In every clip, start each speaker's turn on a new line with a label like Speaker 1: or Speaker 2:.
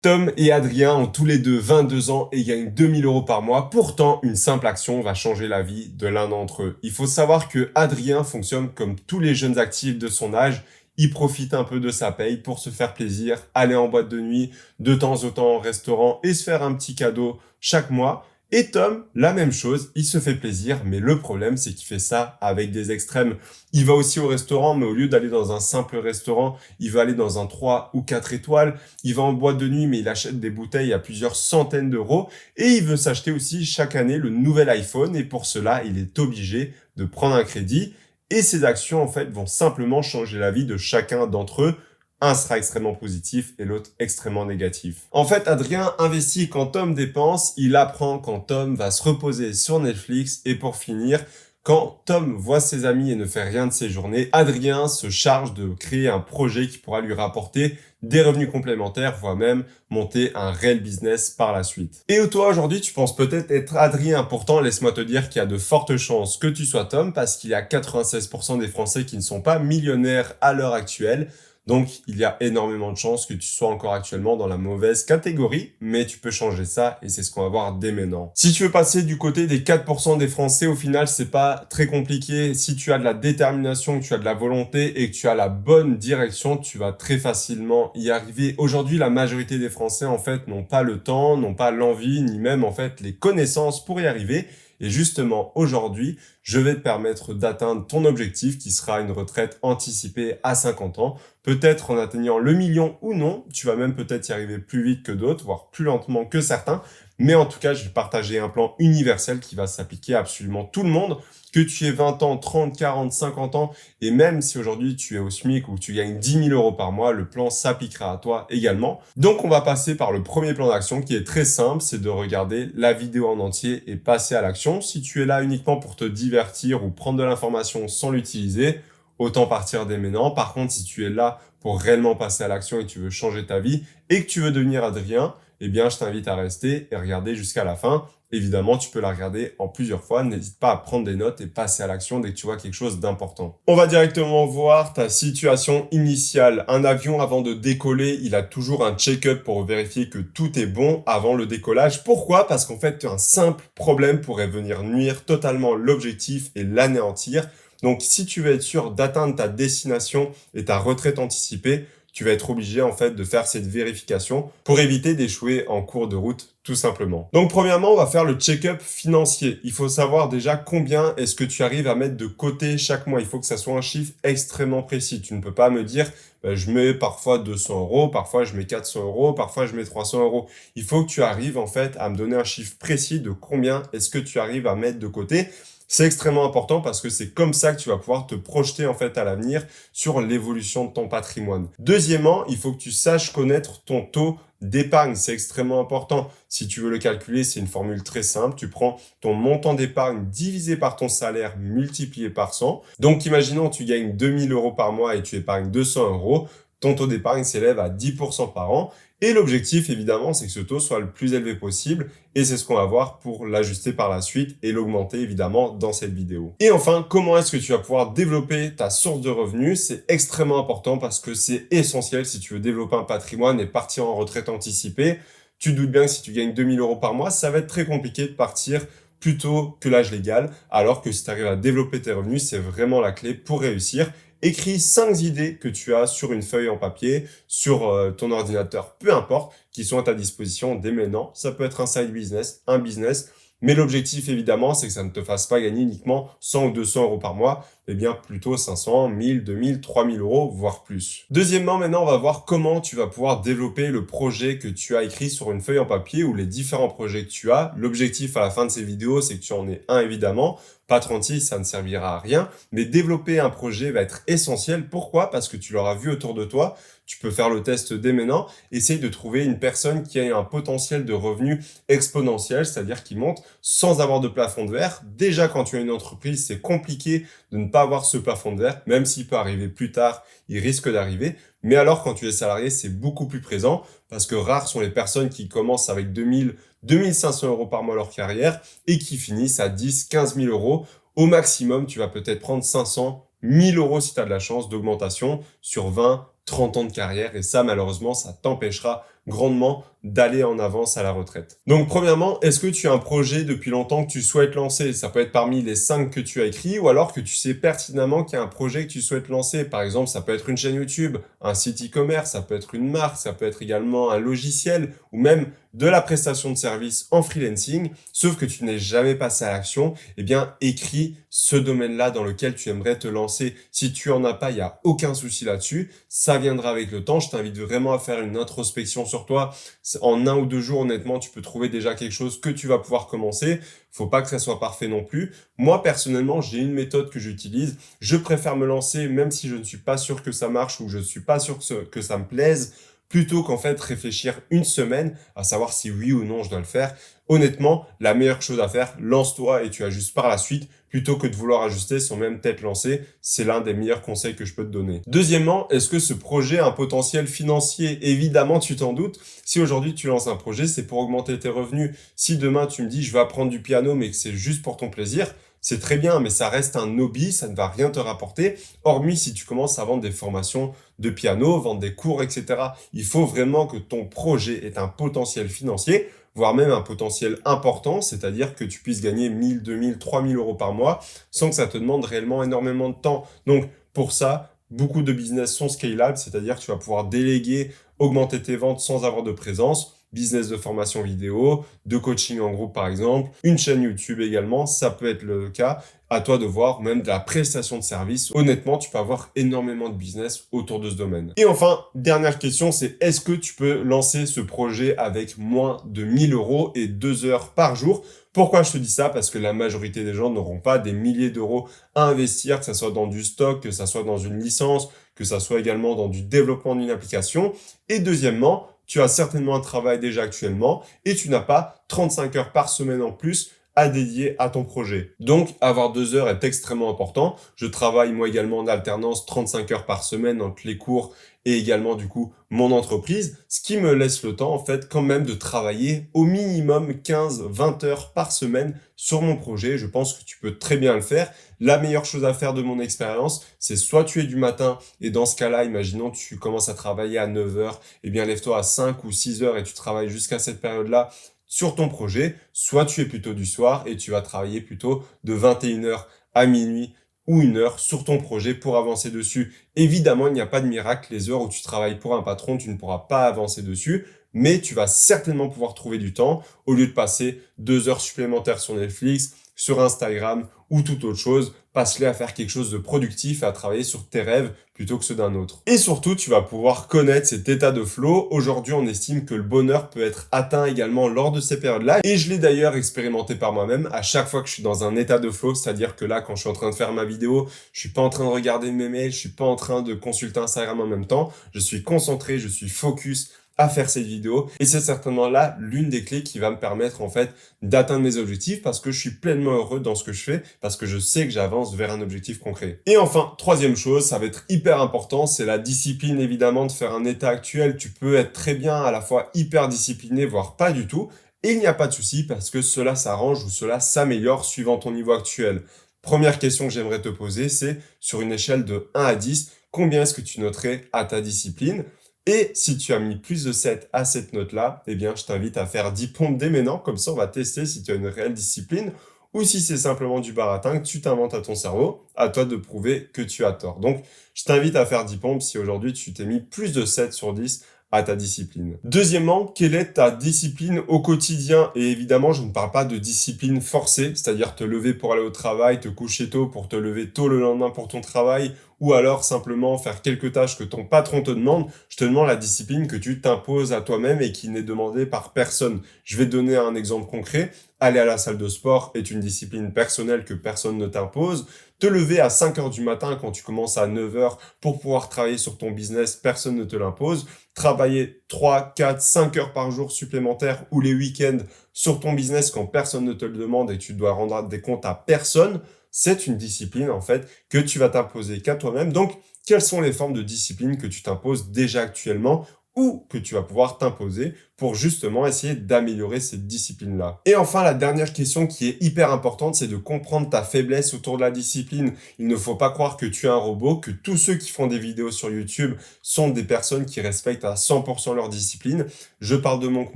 Speaker 1: Tom et Adrien ont tous les deux 22 ans et gagnent 2000 euros par mois. Pourtant, une simple action va changer la vie de l'un d'entre eux. Il faut savoir que Adrien fonctionne comme tous les jeunes actifs de son âge. Il profite un peu de sa paye pour se faire plaisir, aller en boîte de nuit, de temps en temps au restaurant et se faire un petit cadeau chaque mois. Et Tom, la même chose, il se fait plaisir, mais le problème, c'est qu'il fait ça avec des extrêmes. Il va aussi au restaurant, mais au lieu d'aller dans un simple restaurant, il va aller dans un 3 ou 4 étoiles. Il va en boîte de nuit, mais il achète des bouteilles à plusieurs centaines d'euros. Et il veut s'acheter aussi chaque année le nouvel iPhone. Et pour cela, il est obligé de prendre un crédit. Et ces actions, en fait, vont simplement changer la vie de chacun d'entre eux. Un sera extrêmement positif et l'autre extrêmement négatif. En fait, Adrien investit quand Tom dépense, il apprend quand Tom va se reposer sur Netflix et pour finir, quand Tom voit ses amis et ne fait rien de ses journées, Adrien se charge de créer un projet qui pourra lui rapporter des revenus complémentaires, voire même monter un réel business par la suite. Et toi, aujourd'hui, tu penses peut-être être Adrien. Pourtant, laisse-moi te dire qu'il y a de fortes chances que tu sois Tom parce qu'il y a 96% des Français qui ne sont pas millionnaires à l'heure actuelle. Donc, il y a énormément de chances que tu sois encore actuellement dans la mauvaise catégorie, mais tu peux changer ça et c'est ce qu'on va voir dès maintenant. Si tu veux passer du côté des 4% des Français, au final, c'est pas très compliqué. Si tu as de la détermination, que tu as de la volonté et que tu as la bonne direction, tu vas très facilement y arriver. Aujourd'hui, la majorité des Français, en fait, n'ont pas le temps, n'ont pas l'envie, ni même, en fait, les connaissances pour y arriver. Et justement, aujourd'hui, je vais te permettre d'atteindre ton objectif qui sera une retraite anticipée à 50 ans. Peut-être en atteignant le million ou non, tu vas même peut-être y arriver plus vite que d'autres, voire plus lentement que certains. Mais en tout cas, je vais partager un plan universel qui va s'appliquer à absolument tout le monde. Que tu aies 20 ans, 30, 40, 50 ans, et même si aujourd'hui tu es au SMIC ou que tu gagnes 10 000 euros par mois, le plan s'appliquera à toi également. Donc on va passer par le premier plan d'action qui est très simple, c'est de regarder la vidéo en entier et passer à l'action. Si tu es là uniquement pour te divertir ou prendre de l'information sans l'utiliser, autant partir dès maintenant. Par contre, si tu es là pour réellement passer à l'action et que tu veux changer ta vie et que tu veux devenir Adrien, eh bien, je t'invite à rester et regarder jusqu'à la fin. Évidemment, tu peux la regarder en plusieurs fois. N'hésite pas à prendre des notes et passer à l'action dès que tu vois quelque chose d'important. On va directement voir ta situation initiale. Un avion, avant de décoller, il a toujours un check-up pour vérifier que tout est bon avant le décollage. Pourquoi? Parce qu'en fait, un simple problème pourrait venir nuire totalement l'objectif et l'anéantir. Donc, si tu veux être sûr d'atteindre ta destination et ta retraite anticipée, tu vas être obligé en fait de faire cette vérification pour éviter d'échouer en cours de route tout simplement. Donc premièrement, on va faire le check-up financier. Il faut savoir déjà combien est-ce que tu arrives à mettre de côté chaque mois. Il faut que ça soit un chiffre extrêmement précis. Tu ne peux pas me dire je mets parfois 200 euros, parfois je mets 400 euros, parfois je mets 300 euros. Il faut que tu arrives en fait à me donner un chiffre précis de combien est-ce que tu arrives à mettre de côté. C'est extrêmement important parce que c'est comme ça que tu vas pouvoir te projeter en fait à l'avenir sur l'évolution de ton patrimoine. Deuxièmement, il faut que tu saches connaître ton taux d'épargne. C'est extrêmement important. Si tu veux le calculer, c'est une formule très simple. Tu prends ton montant d'épargne divisé par ton salaire multiplié par 100. Donc, imaginons tu gagnes 2000 euros par mois et tu épargnes 200 euros. Ton taux d'épargne s'élève à 10% par an. Et l'objectif, évidemment, c'est que ce taux soit le plus élevé possible. Et c'est ce qu'on va voir pour l'ajuster par la suite et l'augmenter, évidemment, dans cette vidéo. Et enfin, comment est-ce que tu vas pouvoir développer ta source de revenus? C'est extrêmement important parce que c'est essentiel si tu veux développer un patrimoine et partir en retraite anticipée. Tu te doutes bien que si tu gagnes 2000 euros par mois, ça va être très compliqué de partir plus tôt que l'âge légal. Alors que si tu arrives à développer tes revenus, c'est vraiment la clé pour réussir. Écris 5 idées que tu as sur une feuille en papier, sur ton ordinateur, peu importe, qui sont à ta disposition dès maintenant. Ça peut être un side business, un business, mais l'objectif évidemment, c'est que ça ne te fasse pas gagner uniquement 100 ou 200 euros par mois, mais bien plutôt 500, 1000, 2000, 3000 euros, voire plus. Deuxièmement, maintenant, on va voir comment tu vas pouvoir développer le projet que tu as écrit sur une feuille en papier ou les différents projets que tu as. L'objectif à la fin de ces vidéos, c'est que tu en aies un évidemment. Pas 36, ça ne servira à rien, mais développer un projet va être essentiel. Pourquoi? Parce que tu l'auras vu autour de toi. Tu peux faire le test dès maintenant. Essaye de trouver une personne qui a un potentiel de revenu exponentiel, c'est-à-dire qui monte sans avoir de plafond de verre. Déjà, quand tu as une entreprise, c'est compliqué de ne pas avoir ce plafond de verre, même s'il peut arriver plus tard, il risque d'arriver. Mais alors, quand tu es salarié, c'est beaucoup plus présent parce que rares sont les personnes qui commencent avec 2000, 2500 euros par mois leur carrière et qui finissent à 10, 15 000 euros. Au maximum, tu vas peut-être prendre 500, 1000 euros si tu as de la chance d'augmentation sur 20, 30 ans de carrière. Et ça, malheureusement, ça t'empêchera grandement d'aller en avance à la retraite. Donc premièrement, est-ce que tu as un projet depuis longtemps que tu souhaites lancer? Ça peut être parmi les 5 que tu as écrits ou alors que tu sais pertinemment qu'il y a un projet que tu souhaites lancer. Par exemple, ça peut être une chaîne YouTube, un site e-commerce, ça peut être une marque, ça peut être également un logiciel ou même de la prestation de service en freelancing, sauf que tu n'es jamais passé à l'action, eh bien, écris ce domaine-là dans lequel tu aimerais te lancer. Si tu en as pas, il n'y a aucun souci là-dessus. Ça viendra avec le temps. Je t'invite vraiment à faire une introspection sur toi. En 1 ou 2 jours, honnêtement, tu peux trouver déjà quelque chose que tu vas pouvoir commencer. Faut pas que ça soit parfait non plus. Moi, personnellement, j'ai une méthode que j'utilise. Je préfère me lancer même si je ne suis pas sûr que ça marche ou je ne suis pas sûr que ça me plaise, plutôt qu'en fait réfléchir une semaine à savoir si oui ou non je dois le faire. Honnêtement, la meilleure chose à faire, lance-toi et tu ajustes par la suite, plutôt que de vouloir ajuster sans même t'être lancé. C'est l'un des meilleurs conseils que je peux te donner. Deuxièmement, est-ce que ce projet a un potentiel financier? Évidemment, tu t'en doutes. Si aujourd'hui tu lances un projet, c'est pour augmenter tes revenus. Si demain tu me dis je vais apprendre du piano mais que c'est juste pour ton plaisir, c'est très bien, mais ça reste un hobby, ça ne va rien te rapporter, hormis si tu commences à vendre des formations de piano, vendre des cours, etc. Il faut vraiment que ton projet ait un potentiel financier, voire même un potentiel important, c'est-à-dire que tu puisses gagner 1000, 2000, 3000 euros par mois sans que ça te demande réellement énormément de temps. Donc, pour ça, beaucoup de business sont scalables, c'est-à-dire que tu vas pouvoir déléguer, augmenter tes ventes sans avoir de présence. Business de formation vidéo, de coaching en groupe par exemple, une chaîne YouTube également, ça peut être le cas. À toi de voir, même de la prestation de service. Honnêtement, tu peux avoir énormément de business autour de ce domaine. Et enfin, dernière question, c'est est-ce que tu peux lancer ce projet avec moins de 1000 euros et 2 heures par jour? Pourquoi je te dis ça? Parce que la majorité des gens n'auront pas des milliers d'euros à investir, que ça soit dans du stock, que ça soit dans une licence, que ça soit également dans du développement d'une application. Et deuxièmement, tu as certainement un travail déjà actuellement et tu n'as pas 35 heures par semaine en plus à dédier à ton projet. Donc, avoir 2 heures est extrêmement important. Je travaille moi également en alternance 35 heures par semaine entre les cours et également du coup mon entreprise, ce qui me laisse le temps en fait quand même de travailler au minimum 15-20 heures par semaine sur mon projet. Je pense que tu peux très bien le faire. La meilleure chose à faire de mon expérience, c'est soit tu es du matin et dans ce cas-là, imaginons tu commences à travailler à 9 heures, eh bien lève-toi à 5 ou 6 heures et tu travailles jusqu'à cette période-là sur ton projet, soit tu es plutôt du soir et tu vas travailler plutôt de 21 heures à minuit ou 1 heure sur ton projet pour avancer dessus. Évidemment, il n'y a pas de miracle. Les heures où tu travailles pour un patron, tu ne pourras pas avancer dessus, mais tu vas certainement pouvoir trouver du temps au lieu de passer 2 heures supplémentaires sur Netflix, sur Instagram ou toute autre chose. Passe-les à faire quelque chose de productif et à travailler sur tes rêves plutôt que ceux d'un autre. Et surtout, tu vas pouvoir connaître cet état de flow. Aujourd'hui, on estime que le bonheur peut être atteint également lors de ces périodes-là. Et je l'ai d'ailleurs expérimenté par moi-même à chaque fois que je suis dans un état de flow, c'est-à-dire que là, quand je suis en train de faire ma vidéo, je suis pas en train de regarder mes mails, je suis pas en train de consulter Instagram en même temps. Je suis concentré, je suis focus à faire cette vidéo et c'est certainement là l'une des clés qui va me permettre en fait d'atteindre mes objectifs parce que je suis pleinement heureux dans ce que je fais, parce que je sais que j'avance vers un objectif concret. Et enfin, troisième chose, ça va être hyper important, c'est la discipline évidemment de faire un état actuel. Tu peux être très bien à la fois hyper discipliné, voire pas du tout, et il n'y a pas de souci parce que cela s'arrange ou cela s'améliore suivant ton niveau actuel. Première question que j'aimerais te poser, c'est sur une échelle de 1 à 10, combien est-ce que tu noterais à ta discipline? Et si tu as mis plus de 7 à cette note-là, eh bien, je t'invite à faire 10 pompes dès maintenant. Comme ça, on va tester si tu as une réelle discipline ou si c'est simplement du baratin que tu t'inventes à ton cerveau. À toi de prouver que tu as tort. Donc, je t'invite à faire 10 pompes si aujourd'hui tu t'es mis plus de 7 sur 10 à ta discipline. Deuxièmement, quelle est ta discipline au quotidien? Et évidemment, je ne parle pas de discipline forcée, c'est-à-dire te lever pour aller au travail, te coucher tôt pour te lever tôt le lendemain pour ton travail, ou alors simplement faire quelques tâches que ton patron te demande. Je te demande la discipline que tu t'imposes à toi-même et qui n'est demandée par personne. Je vais te donner un exemple concret. Aller à la salle de sport est une discipline personnelle que personne ne t'impose. Te lever à 5 heures du matin quand tu commences à 9 heures pour pouvoir travailler sur ton business, personne ne te l'impose. Travailler 3, 4, 5 heures par jour supplémentaires ou les week-ends sur ton business quand personne ne te le demande et tu dois rendre des comptes à personne, c'est une discipline en fait que tu vas t'imposer qu'à toi-même. Donc, quelles sont les formes de discipline que tu t'imposes déjà actuellement ou que tu vas pouvoir t'imposer pour justement essayer d'améliorer cette discipline-là. Et enfin, la dernière question qui est hyper importante, c'est de comprendre ta faiblesse autour de la discipline. Il ne faut pas croire que tu es un robot, que tous ceux qui font des vidéos sur YouTube sont des personnes qui respectent à 100% leur discipline. Je parle de Monk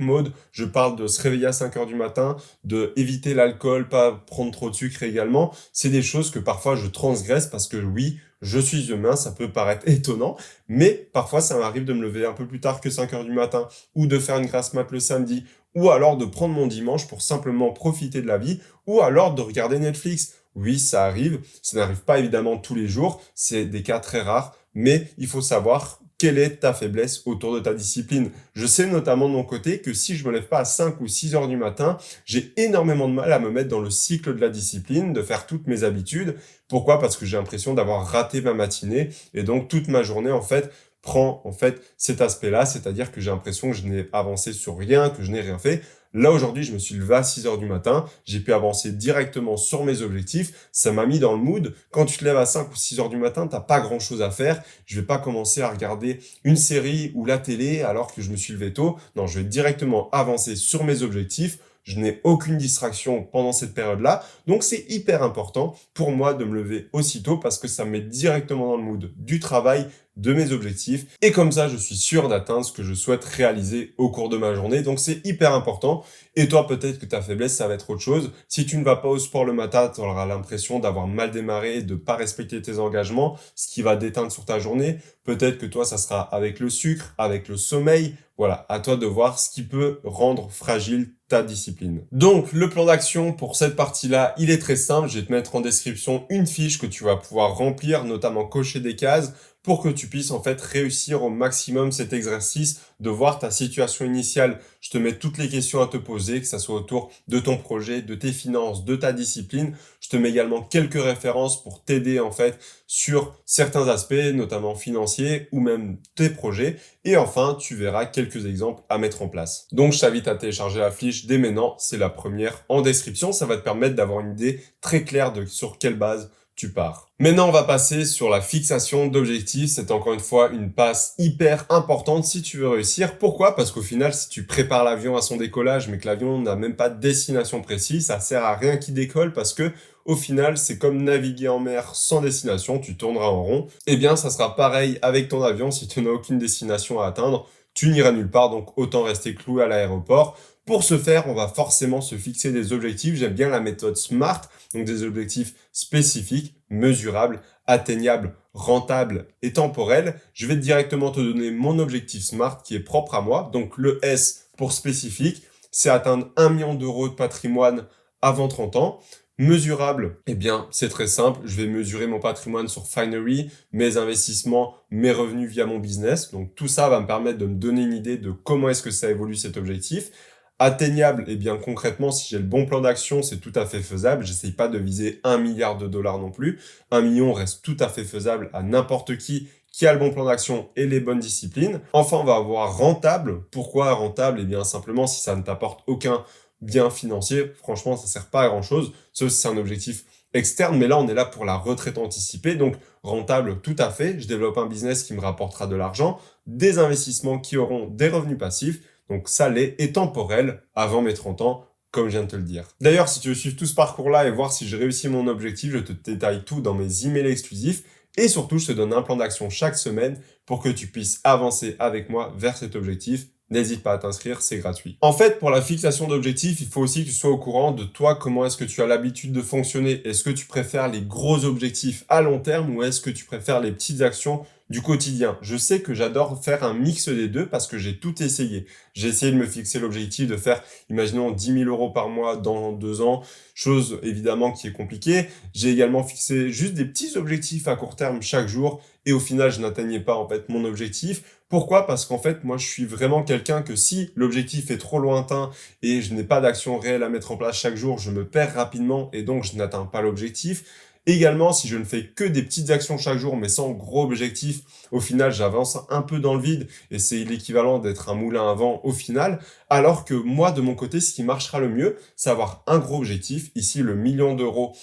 Speaker 1: Mode, je parle de se réveiller à 5 heures du matin, de éviter l'alcool, pas prendre trop de sucre également. C'est des choses que parfois je transgresse parce que oui, je suis humain, ça peut paraître étonnant, mais parfois ça m'arrive de me lever un peu plus tard que 5 heures du matin, ou de faire une grasse mat le samedi, ou alors de prendre mon dimanche pour simplement profiter de la vie, ou alors de regarder Netflix. Oui, ça arrive, ça n'arrive pas évidemment tous les jours, c'est des cas très rares, mais il faut savoir quelle est ta faiblesse autour de ta discipline. Je sais notamment de mon côté que si je me lève pas à 5 ou 6 heures du matin, j'ai énormément de mal à me mettre dans le cycle de la discipline, de faire toutes mes habitudes. Pourquoi? Parce que j'ai l'impression d'avoir raté ma matinée et donc toute ma journée en fait prend en fait cet aspect-là, c'est-à-dire que j'ai l'impression que je n'ai avancé sur rien, que je n'ai rien fait. Là, aujourd'hui, je me suis levé à 6 heures du matin, j'ai pu avancer directement sur mes objectifs, ça m'a mis dans le mood. Quand tu te lèves à 5 ou 6 heures du matin, t'as pas grand-chose à faire, je vais pas commencer à regarder une série ou la télé alors que je me suis levé tôt. Non, je vais directement avancer sur mes objectifs. Je n'ai aucune distraction pendant cette période-là. Donc, c'est hyper important pour moi de me lever aussitôt parce que ça me met directement dans le mood du travail, de mes objectifs. Et comme ça, je suis sûr d'atteindre ce que je souhaite réaliser au cours de ma journée. Donc, c'est hyper important. Et toi, peut-être que ta faiblesse, ça va être autre chose. Si tu ne vas pas au sport le matin, tu auras l'impression d'avoir mal démarré, de pas respecter tes engagements, ce qui va déteindre sur ta journée. Peut-être que toi, ça sera avec le sucre, avec le sommeil. Voilà, à toi de voir ce qui peut rendre fragile ta discipline. Donc, le plan d'action pour cette partie-là, il est très simple. Je vais te mettre en description une fiche que tu vas pouvoir remplir, notamment cocher des cases, pour que tu puisses en fait réussir au maximum cet exercice, de voir ta situation initiale. Je te mets toutes les questions à te poser, que ça soit autour de ton projet, de tes finances, de ta discipline. Je te mets également quelques références pour t'aider en fait sur certains aspects, notamment financiers ou même tes projets. Et enfin, tu verras quelques exemples à mettre en place. Donc, je t'invite à télécharger la fiche dès maintenant. C'est la première en description. Ça va te permettre d'avoir une idée très claire de sur quelle base tu pars. Maintenant, on va passer sur la fixation d'objectifs. C'est encore une fois une passe hyper importante si tu veux réussir. Pourquoi? Parce qu'au final, si tu prépares l'avion à son décollage, mais que l'avion n'a même pas de destination précise, ça sert à rien qu'il décolle parce que au final, c'est comme naviguer en mer sans destination, tu tourneras en rond. Eh bien, ça sera pareil avec ton avion. Si tu n'as aucune destination à atteindre, tu n'iras nulle part, donc autant rester cloué à l'aéroport. Pour ce faire, on va forcément se fixer des objectifs. J'aime bien la méthode SMART, donc des objectifs spécifiques, mesurables, atteignables, rentables et temporels. Je vais directement te donner mon objectif SMART qui est propre à moi. Donc le S pour spécifique, c'est atteindre 1 million d'euros de patrimoine avant 30 ans. Mesurable, eh bien, c'est très simple. Je vais mesurer mon patrimoine sur Finery, mes investissements, mes revenus via mon business. Donc, tout ça va me permettre de me donner une idée de comment est-ce que ça évolue cet objectif. Atteignable, eh bien, concrètement, si j'ai le bon plan d'action, c'est tout à fait faisable. J'essaye pas de viser 1 milliard de dollars non plus. 1 million reste tout à fait faisable à n'importe qui a le bon plan d'action et les bonnes disciplines. Enfin, on va avoir rentable. Pourquoi rentable? Eh bien, simplement, si ça ne t'apporte aucun bien financier, franchement, ça sert pas à grand chose, sauf si c'est un objectif externe, mais là, on est là pour la retraite anticipée, donc rentable, tout à fait. Je développe un business qui me rapportera de l'argent, des investissements qui auront des revenus passifs, donc ça l'est, et temporel, avant mes 30 ans, comme je viens de te le dire. D'ailleurs, si tu veux suivre tout ce parcours-là et voir si j'ai réussi mon objectif, je te détaille tout dans mes emails exclusifs, et surtout, je te donne un plan d'action chaque semaine pour que tu puisses avancer avec moi vers cet objectif. N'hésite pas à t'inscrire, c'est gratuit. En fait, pour la fixation d'objectifs, il faut aussi que tu sois au courant de toi, comment est-ce que tu as l'habitude de fonctionner. Est-ce que tu préfères les gros objectifs à long terme ou est-ce que tu préfères les petites actions du quotidien? Je sais que j'adore faire un mix des deux parce que j'ai tout essayé. J'ai essayé de me fixer l'objectif de faire, imaginons, 10 000 euros par mois dans 2 ans, chose évidemment qui est compliquée. J'ai également fixé juste des petits objectifs à court terme chaque jour et au final, je n'atteignais pas en fait mon objectif. Pourquoi? Parce qu'en fait, moi, je suis vraiment quelqu'un que si l'objectif est trop lointain et je n'ai pas d'action réelle à mettre en place chaque jour, je me perds rapidement et donc je n'atteins pas l'objectif. Également, si je ne fais que des petites actions chaque jour, mais sans gros objectif, au final, j'avance un peu dans le vide et c'est l'équivalent d'être un moulin à vent au final. Alors que moi, de mon côté, ce qui marchera le mieux, c'est avoir un gros objectif, ici le 1 million d'euros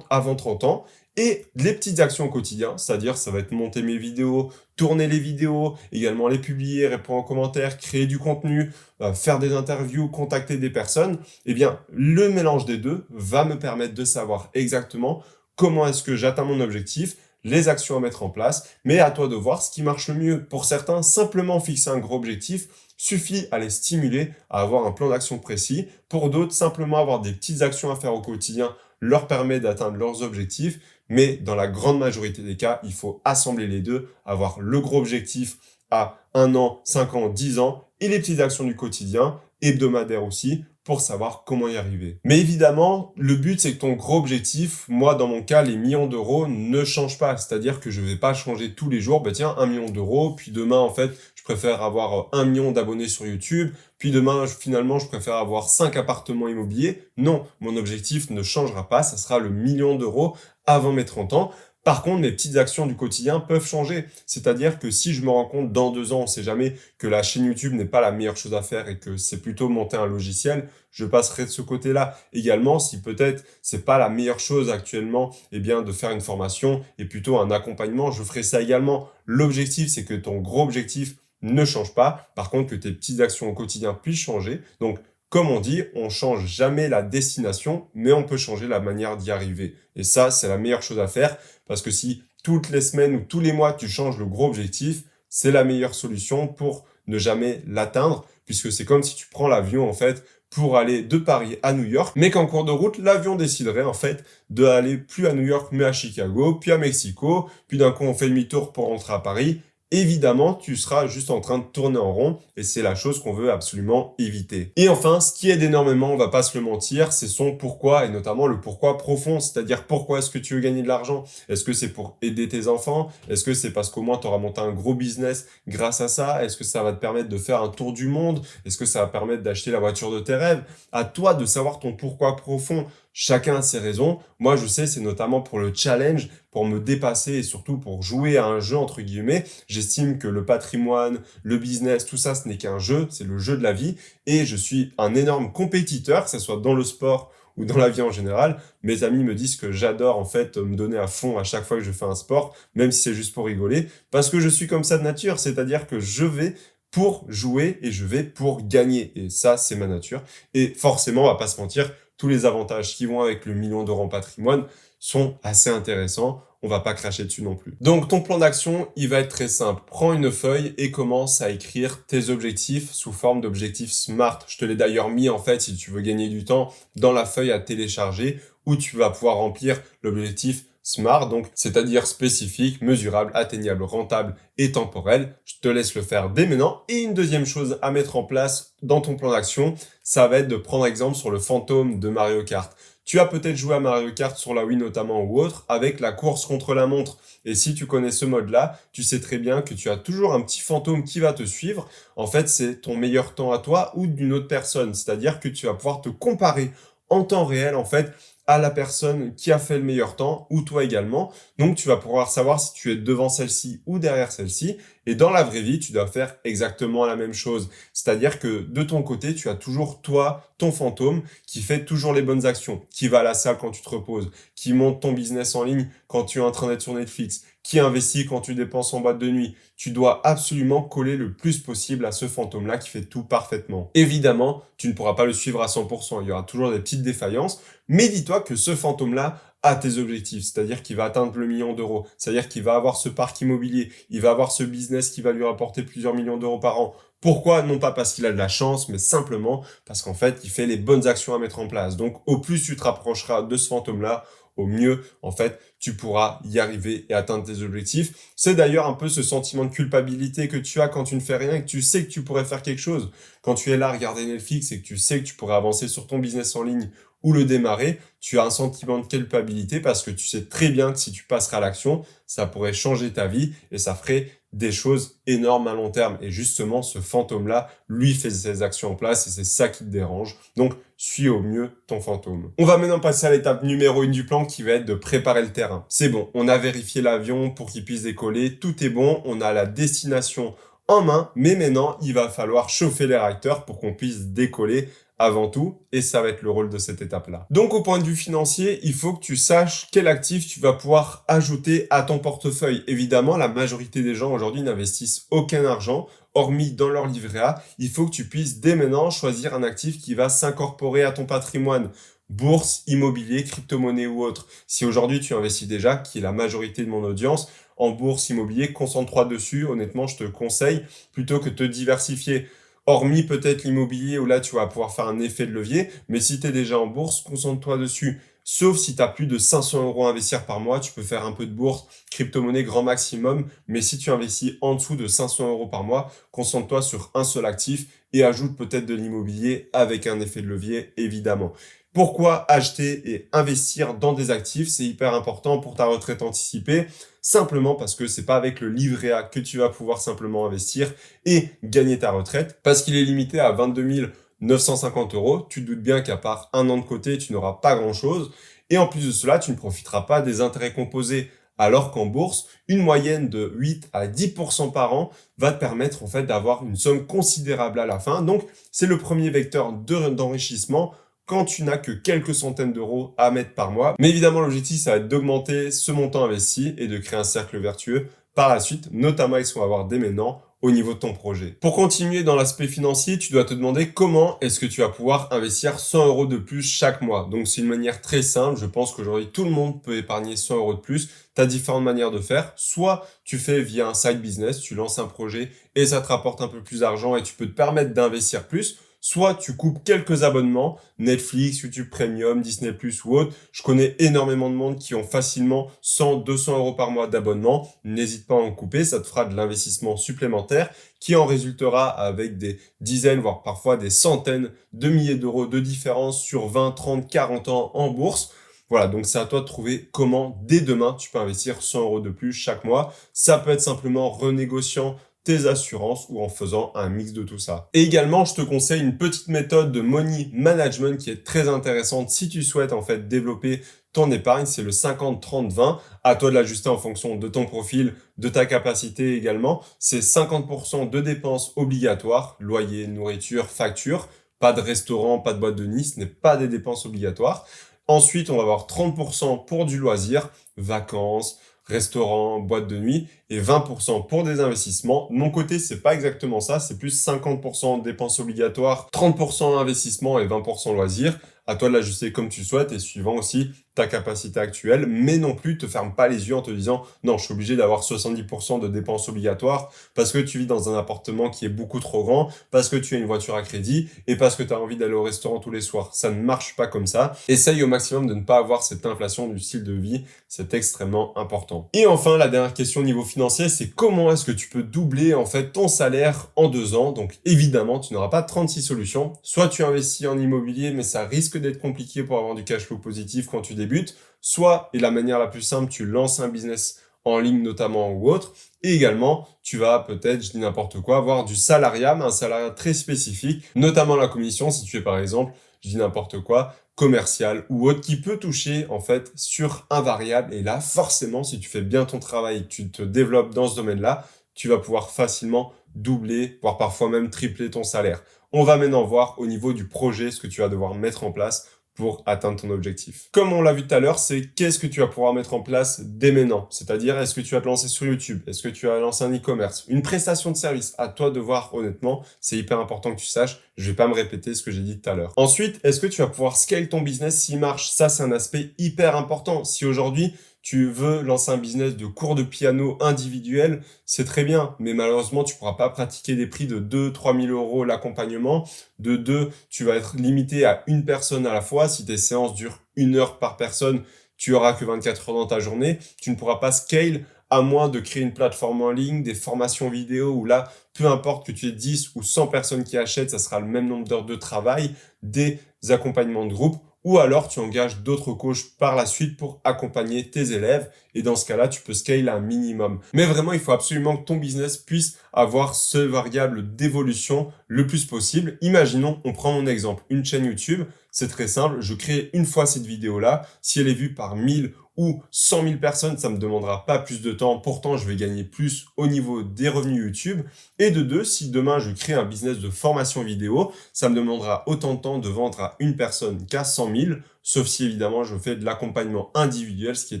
Speaker 1: avant 30 ans, et les petites actions au quotidien, c'est-à-dire ça va être monter mes vidéos, tourner les vidéos, également les publier, répondre aux commentaires, créer du contenu, faire des interviews, contacter des personnes, eh bien, le mélange des deux va me permettre de savoir exactement comment est-ce que j'atteins mon objectif, les actions à mettre en place, mais à toi de voir ce qui marche le mieux. Pour certains, simplement fixer un gros objectif suffit à les stimuler à avoir un plan d'action précis. Pour d'autres, simplement avoir des petites actions à faire au quotidien leur permet d'atteindre leurs objectifs. Mais dans la grande majorité des cas, il faut assembler les deux, avoir le gros objectif à 1 an, 5 ans, 10 ans, et les petites actions du quotidien, hebdomadaires aussi, pour savoir comment y arriver. Mais évidemment, le but, c'est que ton gros objectif, moi, dans mon cas, les millions d'euros ne changent pas. C'est-à-dire que je vais pas changer tous les jours, bah tiens, 1 million d'euros, puis demain, en fait, je préfère avoir 1 million d'abonnés sur YouTube, puis demain, finalement, je préfère avoir 5 appartements immobiliers. Non, mon objectif ne changera pas, ça sera le million d'euros avant mes 30 ans. Par contre, mes petites actions du quotidien peuvent changer. C'est-à-dire que si je me rends compte dans 2 ans, on ne sait jamais, que la chaîne YouTube n'est pas la meilleure chose à faire et que c'est plutôt monter un logiciel, je passerai de ce côté-là. Également, si peut-être c'est pas la meilleure chose actuellement, eh bien, de faire une formation et plutôt un accompagnement, je ferai ça également. L'objectif, c'est que ton gros objectif ne change pas. Par contre, que tes petites actions au quotidien puissent changer. Donc, comme on dit, on change jamais la destination, mais on peut changer la manière d'y arriver. Et ça, c'est la meilleure chose à faire, parce que si toutes les semaines ou tous les mois, tu changes le gros objectif, c'est la meilleure solution pour ne jamais l'atteindre, puisque c'est comme si tu prends l'avion, en fait, pour aller de Paris à New York, mais qu'en cours de route, l'avion déciderait, en fait, d'aller plus à New York, mais à Chicago, puis à Mexico, puis d'un coup, on fait demi-tour pour rentrer à Paris. Évidemment, tu seras juste en train de tourner en rond et c'est la chose qu'on veut absolument éviter. Et enfin, ce qui aide énormément, on va pas se le mentir, c'est son pourquoi et notamment le pourquoi profond, c'est-à-dire pourquoi est-ce que tu veux gagner de l'argent? Est-ce que c'est pour aider tes enfants? Est-ce que c'est parce qu'au moins tu auras monté un gros business grâce à ça? Est-ce que ça va te permettre de faire un tour du monde? Est-ce que ça va permettre d'acheter la voiture de tes rêves? À toi de savoir ton pourquoi profond. Chacun a ses raisons. Moi, je sais, c'est notamment pour le challenge, pour me dépasser et surtout pour jouer à un jeu, entre guillemets. J'estime que le patrimoine, le business, tout ça, ce n'est qu'un jeu, c'est le jeu de la vie. Et je suis un énorme compétiteur, que ce soit dans le sport ou dans la vie en général. Mes amis me disent que j'adore, en fait, me donner à fond à chaque fois que je fais un sport, même si c'est juste pour rigoler, parce que je suis comme ça de nature. C'est-à-dire que je vais pour jouer et je vais pour gagner. Et ça, c'est ma nature. Et forcément, on va pas se mentir, tous les avantages qui vont avec le million d'euros en patrimoine sont assez intéressants. On va pas cracher dessus non plus. Donc, ton plan d'action, il va être très simple. Prends une feuille et commence à écrire tes objectifs sous forme d'objectifs SMART. Je te l'ai d'ailleurs mis, en fait, si tu veux gagner du temps, dans la feuille à télécharger où tu vas pouvoir remplir l'objectif SMART, donc c'est-à-dire spécifique, mesurable, atteignable, rentable et temporel. Je te laisse le faire dès maintenant. Et une deuxième chose à mettre en place dans ton plan d'action, ça va être de prendre exemple sur le fantôme de Mario Kart. Tu as peut-être joué à Mario Kart sur la Wii notamment ou autre avec la course contre la montre. Et si tu connais ce mode-là, tu sais très bien que tu as toujours un petit fantôme qui va te suivre. En fait, c'est ton meilleur temps à toi ou d'une autre personne. C'est-à-dire que tu vas pouvoir te comparer en temps réel, en fait, à la personne qui a fait le meilleur temps, ou toi également. Donc, tu vas pouvoir savoir si tu es devant celle-ci ou derrière celle-ci. Et dans la vraie vie, tu dois faire exactement la même chose. C'est-à-dire que de ton côté, tu as toujours toi, ton fantôme, qui fait toujours les bonnes actions, qui va à la salle quand tu te reposes, qui monte ton business en ligne quand tu es en train d'être sur Netflix, qui investit quand tu dépenses en boîte de nuit. Tu dois absolument coller le plus possible à ce fantôme-là qui fait tout parfaitement. Évidemment, tu ne pourras pas le suivre à 100%. Il y aura toujours des petites défaillances. Mais dis-toi que ce fantôme-là a tes objectifs, c'est-à-dire qu'il va atteindre le million d'euros, c'est-à-dire qu'il va avoir ce parc immobilier, il va avoir ce business qui va lui rapporter plusieurs millions d'euros par an. Pourquoi? Non pas parce qu'il a de la chance, mais simplement parce qu'en fait, il fait les bonnes actions à mettre en place. Donc, au plus tu te rapprocheras de ce fantôme-là, au mieux, en fait, tu pourras y arriver et atteindre tes objectifs. C'est d'ailleurs un peu ce sentiment de culpabilité que tu as quand tu ne fais rien et que tu sais que tu pourrais faire quelque chose. Quand tu es là à regarder Netflix et que tu sais que tu pourrais avancer sur ton business en ligne ou le démarrer, tu as un sentiment de culpabilité parce que tu sais très bien que si tu passeras à l'action, ça pourrait changer ta vie et ça ferait des choses énormes à long terme. Et justement, ce fantôme-là, lui, fait ses actions en place et c'est ça qui te dérange. Donc, suis au mieux ton fantôme. On va maintenant passer à l'étape numéro 1 du plan qui va être de préparer le terrain. C'est bon, on a vérifié l'avion pour qu'il puisse décoller, tout est bon, on a la destination en main, mais maintenant, il va falloir chauffer les réacteurs pour qu'on puisse décoller avant tout, et ça va être le rôle de cette étape-là. Donc au point de vue financier, il faut que tu saches quel actif tu vas pouvoir ajouter à ton portefeuille. Évidemment, la majorité des gens aujourd'hui n'investissent aucun argent, hormis dans leur livret A. Il faut que tu puisses dès maintenant choisir un actif qui va s'incorporer à ton patrimoine. Bourse, immobilier, crypto-monnaie ou autre. Si aujourd'hui tu investis déjà, qui est la majorité de mon audience, en bourse, immobilier, concentre-toi dessus. Honnêtement, je te conseille plutôt que de te diversifier. Hormis peut-être l'immobilier où là tu vas pouvoir faire un effet de levier, mais si tu es déjà en bourse, concentre-toi dessus. Sauf si tu as plus de 500 € à investir par mois, tu peux faire un peu de bourse, crypto-monnaie grand maximum, mais si tu investis en dessous de 500 € par mois, concentre-toi sur un seul actif et ajoute peut-être de l'immobilier avec un effet de levier, évidemment. Pourquoi acheter et investir dans des actifs? C'est hyper important pour ta retraite anticipée, simplement parce que c'est pas avec le livret A que tu vas pouvoir simplement investir et gagner ta retraite, parce qu'il est limité à 22 950 €. Tu te doutes bien qu'à part un an de côté, tu n'auras pas grand-chose. Et en plus de cela, tu ne profiteras pas des intérêts composés. Alors qu'en bourse, une moyenne de 8 à 10% par an va te permettre en fait d'avoir une somme considérable à la fin. Donc, c'est le premier vecteur d'enrichissement quand tu n'as que quelques centaines d'euros à mettre par mois. Mais évidemment, l'objectif, ça va être d'augmenter ce montant investi et de créer un cercle vertueux par la suite, notamment avec ce qu'on va voir dès maintenant au niveau de ton projet. Pour continuer dans l'aspect financier, tu dois te demander comment est-ce que tu vas pouvoir investir 100 € de plus chaque mois. Donc, c'est une manière très simple. Je pense qu'aujourd'hui, tout le monde peut épargner 100 € de plus. Tu as différentes manières de faire. Soit tu fais via un side business, tu lances un projet et ça te rapporte un peu plus d'argent et tu peux te permettre d'investir plus. Soit tu coupes quelques abonnements, Netflix, YouTube Premium, Disney+, ou autre. Je connais énormément de monde qui ont facilement 100, 200 € par mois d'abonnement. N'hésite pas à en couper, ça te fera de l'investissement supplémentaire qui en résultera avec des dizaines, voire parfois des centaines de milliers d'euros de différence sur 20, 30, 40 ans en bourse. Voilà, donc c'est à toi de trouver comment, dès demain, tu peux investir 100 € de plus chaque mois. Ça peut être simplement renégociant tes assurances ou en faisant un mix de tout ça. Et également, je te conseille une petite méthode de money management qui est très intéressante si tu souhaites en fait développer ton épargne. C'est le 50-30-20. À toi de l'ajuster en fonction de ton profil, de ta capacité également. C'est 50% de dépenses obligatoires, loyer, nourriture, facture. Pas de restaurant, pas de boîte de nuit, ce n'est pas des dépenses obligatoires. Ensuite, on va avoir 30% pour du loisir, vacances, restaurant, boîte de nuit, et 20% pour des investissements. De mon côté, c'est pas exactement ça, c'est plus 50% dépenses obligatoires, 30% investissement et 20% loisirs. À toi de l'ajuster comme tu souhaites et suivant aussi ta capacité actuelle, mais non plus te ferme pas les yeux en te disant non, je suis obligé d'avoir 70% de dépenses obligatoires parce que tu vis dans un appartement qui est beaucoup trop grand, parce que tu as une voiture à crédit et parce que tu as envie d'aller au restaurant tous les soirs. Ça ne marche pas comme ça. Essaye au maximum de ne pas avoir cette inflation du style de vie, c'est extrêmement important. Et enfin, la dernière question au niveau financier, c'est comment est-ce que tu peux doubler en fait ton salaire en 2 ans? Donc évidemment, tu n'auras pas 36 solutions. Soit tu investis en immobilier, mais ça risque d'être compliqué pour avoir du cash flow positif quand tu débutes. Soit, et la manière la plus simple, tu lances un business en ligne notamment ou autre. Et également, tu vas peut-être, je dis n'importe quoi, avoir du salariat, mais un salariat très spécifique, notamment la commission, si tu es par exemple, je dis n'importe quoi, commercial ou autre, qui peut toucher en fait sur un variable. Et là, forcément, si tu fais bien ton travail et que tu te développes dans ce domaine-là, tu vas pouvoir facilement doubler, voire parfois même tripler ton salaire. On va maintenant voir au niveau du projet ce que tu vas devoir mettre en place pour atteindre ton objectif. Comme on l'a vu tout à l'heure, c'est qu'est-ce que tu vas pouvoir mettre en place dès maintenant. C'est-à-dire, est-ce que tu vas te lancer sur YouTube? Est-ce que tu vas lancer un e-commerce? Une prestation de service? À toi de voir honnêtement. C'est hyper important que tu saches. Je vais pas me répéter ce que j'ai dit tout à l'heure. Ensuite, est-ce que tu vas pouvoir scale ton business s'il marche? Ça, c'est un aspect hyper important. Si aujourd'hui, tu veux lancer un business de cours de piano individuel, c'est très bien, mais malheureusement, tu pourras pas pratiquer des prix de 2-3 000 € l'accompagnement. De deux, tu vas être limité à une personne à la fois. Si tes séances durent 1 heure par personne, tu auras que 24 heures dans ta journée. Tu ne pourras pas scale à moins de créer une plateforme en ligne, des formations vidéo où là, peu importe que tu aies 10 ou 100 personnes qui achètent, ça sera le même nombre d'heures de travail, des accompagnements de groupe. Ou alors, tu engages d'autres coachs par la suite pour accompagner tes élèves. Et dans ce cas-là, tu peux scale à un minimum. Mais vraiment, il faut absolument que ton business puisse avoir ce variable d'évolution le plus possible. Imaginons, on prend mon exemple, une chaîne YouTube. C'est très simple, je crée une fois cette vidéo-là. Si elle est vue par 1000 ou 100 000 personnes, ça me demandera pas plus de temps. Pourtant, je vais gagner plus au niveau des revenus YouTube. Et de deux, si demain je crée un business de formation vidéo, ça me demandera autant de temps de vendre à une personne qu'à 100 000. Sauf si évidemment je fais de l'accompagnement individuel, ce qui est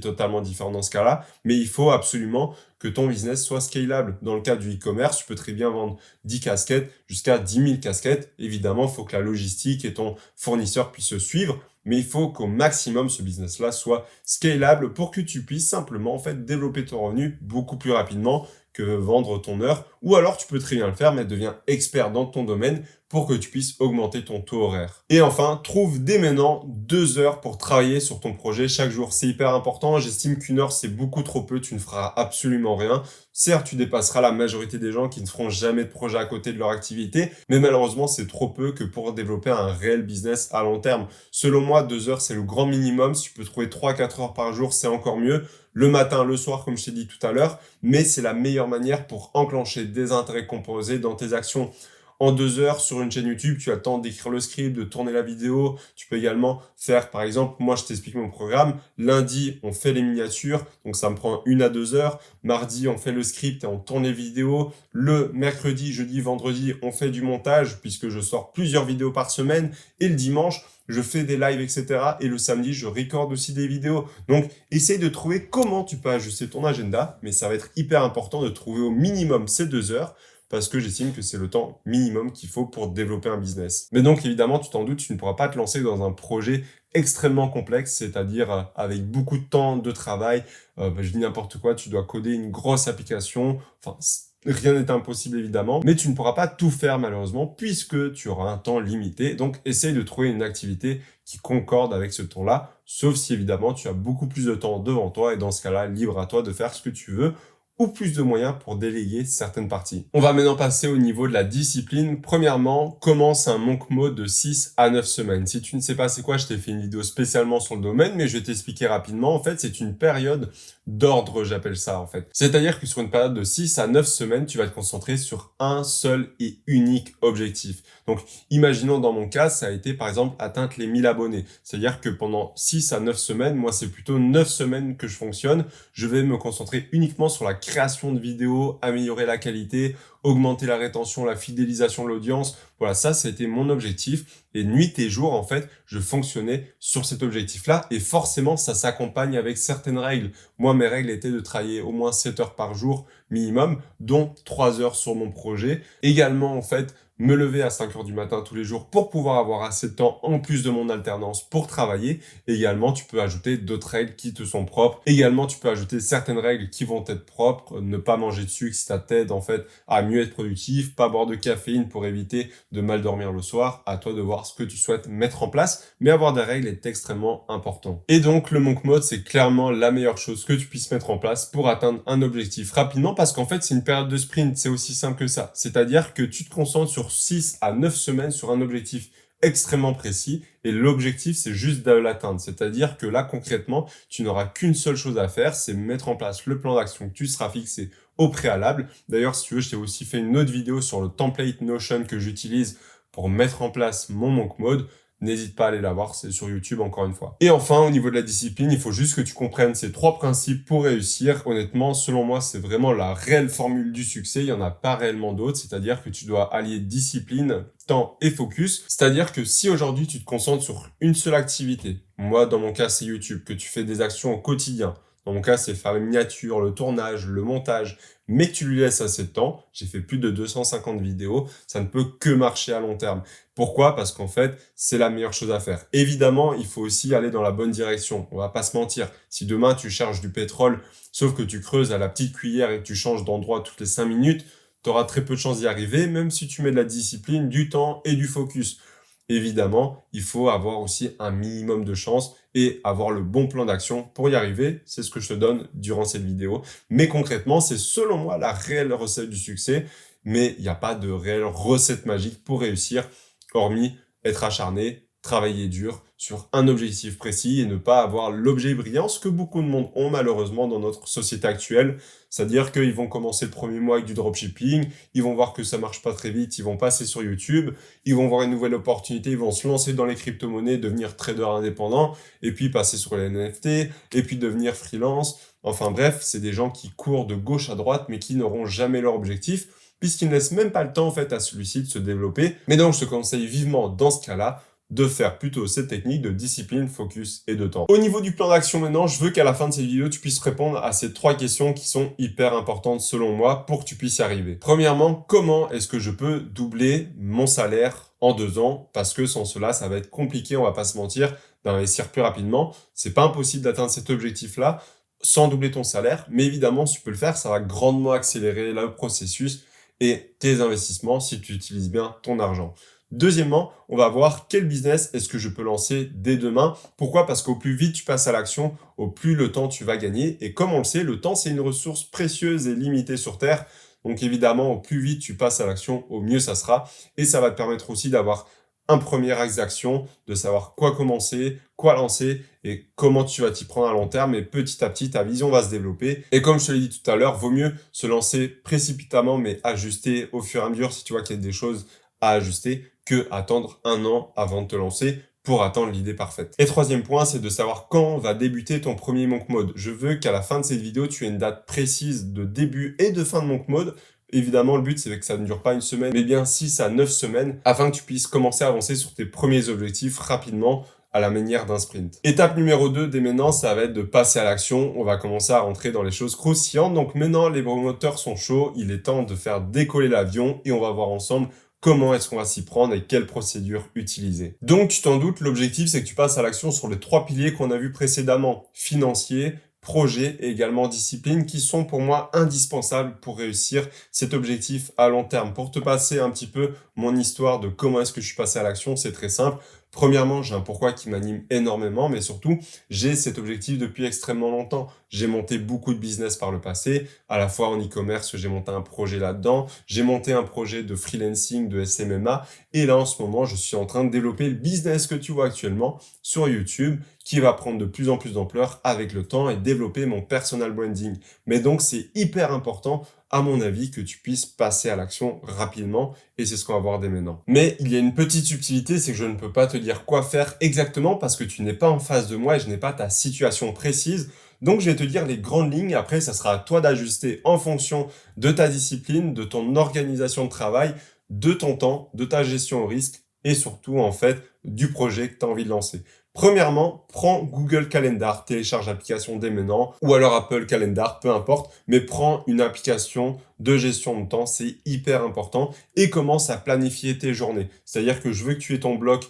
Speaker 1: totalement différent dans ce cas-là. Mais il faut absolument que ton business soit scalable. Dans le cas du e-commerce, tu peux très bien vendre 10 casquettes jusqu'à 10 000 casquettes. Évidemment, il faut que la logistique et ton fournisseur puissent se suivre. Mais il faut qu'au maximum, ce business-là soit scalable pour que tu puisses simplement en fait développer ton revenu beaucoup plus rapidement que vendre ton heure. Ou alors, tu peux très bien le faire, mais deviens expert dans ton domaine pour que tu puisses augmenter ton taux horaire. Et enfin, trouve dès maintenant 2 heures pour travailler sur ton projet chaque jour. C'est hyper important. J'estime qu'une heure, c'est beaucoup trop peu. Tu ne feras absolument rien. Certes, tu dépasseras la majorité des gens qui ne feront jamais de projet à côté de leur activité, mais malheureusement, c'est trop peu que pour développer un réel business à long terme. Selon moi, 2 heures, c'est le grand minimum. Si tu peux trouver 3-4 heures par jour, c'est encore mieux. Le matin, le soir, comme je t'ai dit tout à l'heure, mais c'est la meilleure manière pour enclencher des intérêts composés dans tes actions. En 2 heures sur une chaîne YouTube, tu as le temps d'écrire le script, de tourner la vidéo. Tu peux également faire, par exemple, moi je t'explique mon programme. Lundi, on fait les miniatures, donc ça me prend 1 à 2 heures. Mardi, on fait le script et on tourne les vidéos. Le mercredi, jeudi, vendredi, on fait du montage puisque je sors plusieurs vidéos par semaine. Et le dimanche, je fais des lives, etc. Et le samedi, je recorde aussi des vidéos. Donc, essaye de trouver comment tu peux ajuster ton agenda, mais ça va être hyper important de trouver au minimum ces 2 heures parce que j'estime que c'est le temps minimum qu'il faut pour développer un business. Mais donc, évidemment, tu t'en doutes, tu ne pourras pas te lancer dans un projet extrêmement complexe, c'est-à-dire avec beaucoup de temps de travail. Je dis n'importe quoi, tu dois coder une grosse application. Enfin, rien n'est impossible évidemment, mais tu ne pourras pas tout faire malheureusement puisque tu auras un temps limité. Donc, essaye de trouver une activité qui concorde avec ce temps-là, sauf si évidemment tu as beaucoup plus de temps devant toi et dans ce cas-là, libre à toi de faire ce que tu veux ou plus de moyens pour déléguer certaines parties. On va maintenant passer au niveau de la discipline. Premièrement, commence un monk mode de 6 à 9 semaines. Si tu ne sais pas c'est quoi, je t'ai fait une vidéo spécialement sur le domaine, mais je vais t'expliquer rapidement. En fait, c'est une période d'ordre, j'appelle ça en fait. C'est-à-dire que sur une période de 6 à 9 semaines, tu vas te concentrer sur un seul et unique objectif. Donc, imaginons dans mon cas, ça a été par exemple atteindre les 1000 abonnés. C'est-à-dire que pendant 6 à 9 semaines, moi c'est plutôt 9 semaines que je fonctionne, je vais me concentrer uniquement sur la création de vidéos, améliorer la qualité, augmenter la rétention, la fidélisation de l'audience. Voilà, ça a été mon objectif. Et nuit et jour, en fait, je fonctionnais sur cet objectif-là. Et forcément, ça s'accompagne avec certaines règles. Moi, mes règles étaient de travailler au moins 7 heures par jour minimum, dont 3 heures sur mon projet. Également, en fait, me lever à 5 heures du matin tous les jours pour pouvoir avoir assez de temps en plus de mon alternance pour travailler. Également, tu peux ajouter d'autres règles qui te sont propres. Également, tu peux ajouter certaines règles qui vont être propres. Ne pas manger de sucre si ça t'aide en fait à mieux être productif. Pas boire de caféine pour éviter de mal dormir le soir. À toi de voir ce que tu souhaites mettre en place. Mais avoir des règles est extrêmement important. Et donc, le monk mode, c'est clairement la meilleure chose que tu puisses mettre en place pour atteindre un objectif rapidement parce qu'en fait, c'est une période de sprint. C'est aussi simple que ça. C'est-à-dire que tu te concentres sur 6 à 9 semaines sur un objectif extrêmement précis et l'objectif c'est juste de l'atteindre. C'est-à-dire que là concrètement, tu n'auras qu'une seule chose à faire, c'est mettre en place le plan d'action que tu seras fixé au préalable. D'ailleurs, si tu veux, je t'ai aussi fait une autre vidéo sur le template Notion que j'utilise pour mettre en place mon monk mode. N'hésite pas à aller la voir, c'est sur YouTube encore une fois. Et enfin, au niveau de la discipline, il faut juste que tu comprennes ces 3 principes pour réussir. Honnêtement, selon moi, c'est vraiment la réelle formule du succès. Il n'y en a pas réellement d'autres. C'est-à-dire que tu dois allier discipline, temps et focus. C'est-à-dire que si aujourd'hui tu te concentres sur une seule activité, moi dans mon cas c'est YouTube, que tu fais des actions au quotidien, dans mon cas, c'est faire les miniatures, le tournage, le montage, mais que tu lui laisses assez de temps. J'ai fait plus de 250 vidéos. Ça ne peut que marcher à long terme. Pourquoi? Parce qu'en fait, c'est la meilleure chose à faire. Évidemment, il faut aussi aller dans la bonne direction. On va pas se mentir. Si demain, tu cherches du pétrole, sauf que tu creuses à la petite cuillère et que tu changes d'endroit toutes les 5 minutes, tu auras très peu de chances d'y arriver, même si tu mets de la discipline, du temps et du focus. Évidemment, il faut avoir aussi un minimum de chance et avoir le bon plan d'action pour y arriver. C'est ce que je te donne durant cette vidéo. Mais concrètement, c'est selon moi la réelle recette du succès. Mais il n'y a pas de réelle recette magique pour réussir, hormis être acharné, travailler dur sur un objectif précis et ne pas avoir l'objet brillant, ce que beaucoup de monde ont malheureusement dans notre société actuelle. C'est-à-dire qu'ils vont commencer le premier mois avec du dropshipping, ils vont voir que ça marche pas très vite, ils vont passer sur YouTube, ils vont voir une nouvelle opportunité, ils vont se lancer dans les crypto-monnaies, devenir trader indépendant, et puis passer sur les NFT, et puis devenir freelance. Enfin bref, c'est des gens qui courent de gauche à droite, mais qui n'auront jamais leur objectif, puisqu'ils ne laissent même pas le temps en fait à celui-ci de se développer. Mais donc je te conseille vivement dans ce cas-là de faire plutôt cette technique de discipline, focus et de temps. Au niveau du plan d'action maintenant, je veux qu'à la fin de cette vidéo, tu puisses répondre à ces 3 questions qui sont hyper importantes selon moi pour que tu puisses y arriver. Premièrement, comment est-ce que je peux doubler mon salaire en 2 ans? Parce que sans cela, ça va être compliqué, on va pas se mentir, d'investir plus rapidement. C'est pas impossible d'atteindre cet objectif-là sans doubler ton salaire, mais évidemment, si tu peux le faire, ça va grandement accélérer le processus et tes investissements si tu utilises bien ton argent. Deuxièmement, on va voir quel business est-ce que je peux lancer dès demain. Pourquoi? Parce qu'au plus vite tu passes à l'action, au plus le temps tu vas gagner. Et comme on le sait, le temps, c'est une ressource précieuse et limitée sur Terre. Donc évidemment, au plus vite tu passes à l'action, au mieux ça sera. Et ça va te permettre aussi d'avoir un premier axe d'action, de savoir quoi commencer, quoi lancer et comment tu vas t'y prendre à long terme. Et petit à petit, ta vision va se développer. Et comme je te l'ai dit tout à l'heure, vaut mieux se lancer précipitamment, mais ajuster au fur et à mesure si tu vois qu'il y a des choses à ajuster que attendre 1 an avant de te lancer pour attendre l'idée parfaite. Et troisième point, c'est de savoir quand va débuter ton premier monk mode. Je veux qu'à la fin de cette vidéo, tu aies une date précise de début et de fin de monk mode. Évidemment, le but, c'est que ça ne dure pas 1 semaine, mais bien 6 à 9 semaines, afin que tu puisses commencer à avancer sur tes premiers objectifs rapidement, à la manière d'un sprint. Étape numéro 2, dès maintenant, ça va être de passer à l'action. On va commencer à rentrer dans les choses croustillantes. Donc maintenant, les moteurs sont chauds. Il est temps de faire décoller l'avion et on va voir ensemble comment est-ce qu'on va s'y prendre et quelle procédure utiliser. Donc, tu t'en doutes, l'objectif, c'est que tu passes à l'action sur les 3 piliers qu'on a vus précédemment. Financier, projet et également discipline, qui sont pour moi indispensables pour réussir cet objectif à long terme. Pour te passer un petit peu mon histoire de comment est-ce que je suis passé à l'action, c'est très simple. Premièrement, j'ai un pourquoi qui m'anime énormément, mais surtout, j'ai cet objectif depuis extrêmement longtemps. J'ai monté beaucoup de business par le passé, à la fois en e-commerce, j'ai monté un projet là-dedans, j'ai monté un projet de freelancing, de SMMA, et là, en ce moment, je suis en train de développer le business que tu vois actuellement sur YouTube, qui va prendre de plus en plus d'ampleur avec le temps et développer mon personal branding. Mais donc, c'est hyper important, à mon avis, que tu puisses passer à l'action rapidement, et c'est ce qu'on va voir dès maintenant. Mais il y a une petite subtilité, c'est que je ne peux pas te dire quoi faire exactement parce que tu n'es pas en face de moi et je n'ai pas ta situation précise. Donc, je vais te dire les grandes lignes. Après, ça sera à toi d'ajuster en fonction de ta discipline, de ton organisation de travail, de ton temps, de ta gestion au risque et surtout, en fait, du projet que tu as envie de lancer. Premièrement, prends Google Calendar, télécharge l'application dès maintenant, ou alors Apple Calendar, peu importe, mais prends une application de gestion de temps, c'est hyper important, et commence à planifier tes journées. C'est-à-dire que je veux que tu aies ton bloc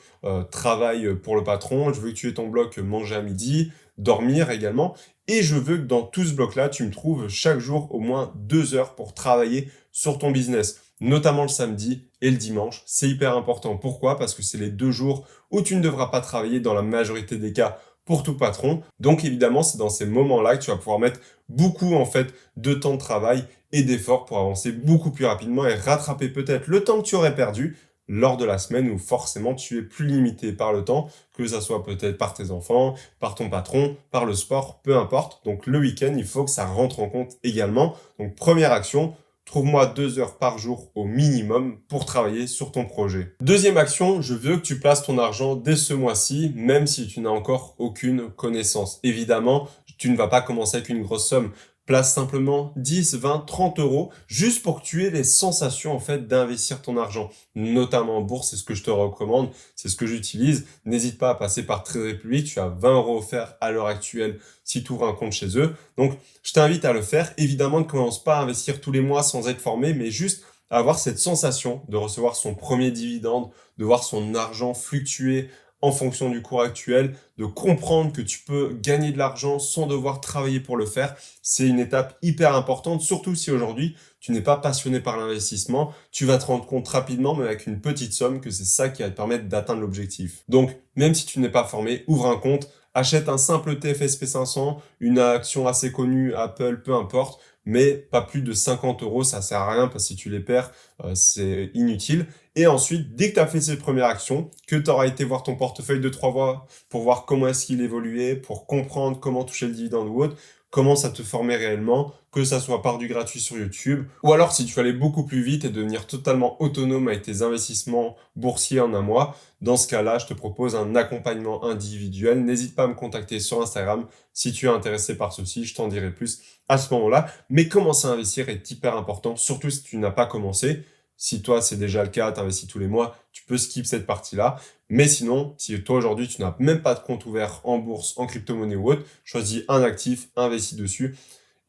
Speaker 1: travail pour le patron, je veux que tu aies ton bloc manger à midi, dormir également, et je veux que dans tout ce bloc-là, tu me trouves chaque jour au moins 2 heures pour travailler sur ton business, notamment le samedi et le dimanche. C'est hyper important. Pourquoi? Parce que c'est les 2 jours où tu ne devras pas travailler dans la majorité des cas pour tout patron. Donc évidemment, c'est dans ces moments-là que tu vas pouvoir mettre beaucoup en fait de temps de travail et d'efforts pour avancer beaucoup plus rapidement et rattraper peut-être le temps que tu aurais perdu lors de la semaine où forcément tu es plus limité par le temps, que ça soit peut-être par tes enfants, par ton patron, par le sport, peu importe. Donc le week-end, il faut que ça rentre en compte également. Donc première action, trouve-moi 2 heures par jour au minimum pour travailler sur ton projet. Deuxième action, je veux que tu places ton argent dès ce mois-ci, même si tu n'as encore aucune connaissance. Évidemment, tu ne vas pas commencer avec une grosse somme. Place simplement 10, 20, 30 euros juste pour que tu aies les sensations en fait d'investir ton argent, notamment en bourse. C'est ce que je te recommande, c'est ce que j'utilise. N'hésite pas à passer par Trade Republic, tu as 20 euros offerts à l'heure actuelle si tu ouvres un compte chez eux. Donc, je t'invite à le faire. Évidemment, ne commence pas à investir tous les mois sans être formé, mais juste à avoir cette sensation de recevoir son premier dividende, de voir son argent fluctuer en fonction du cours actuel, de comprendre que tu peux gagner de l'argent sans devoir travailler pour le faire. C'est une étape hyper importante, surtout si aujourd'hui, tu n'es pas passionné par l'investissement. Tu vas te rendre compte rapidement, mais avec une petite somme, que c'est ça qui va te permettre d'atteindre l'objectif. Donc, même si tu n'es pas formé, ouvre un compte, Achète un simple TFSP 500, une action assez connue, Apple, peu importe, mais pas plus de 50 euros, ça sert à rien parce que si tu les perds, c'est inutile. Et ensuite, dès que tu as fait ces premières actions, que tu auras été voir ton portefeuille de 3 mois pour voir comment est-ce qu'il évoluait, pour comprendre comment toucher le dividende ou autre, commence à te former réellement, que ça soit par du gratuit sur YouTube, ou alors si tu veux aller beaucoup plus vite et devenir totalement autonome avec tes investissements boursiers en un mois, dans ce cas-là, je te propose un accompagnement individuel. N'hésite pas à me contacter sur Instagram si tu es intéressé par ceci, je t'en dirai plus à ce moment-là. Mais commencer à investir est hyper important, surtout si tu n'as pas commencé. Si toi, c'est déjà le cas, tu investis tous les mois, tu peux skip cette partie-là. Mais sinon, si toi aujourd'hui, tu n'as même pas de compte ouvert en bourse, en crypto-monnaie ou autre, choisis un actif, investis dessus.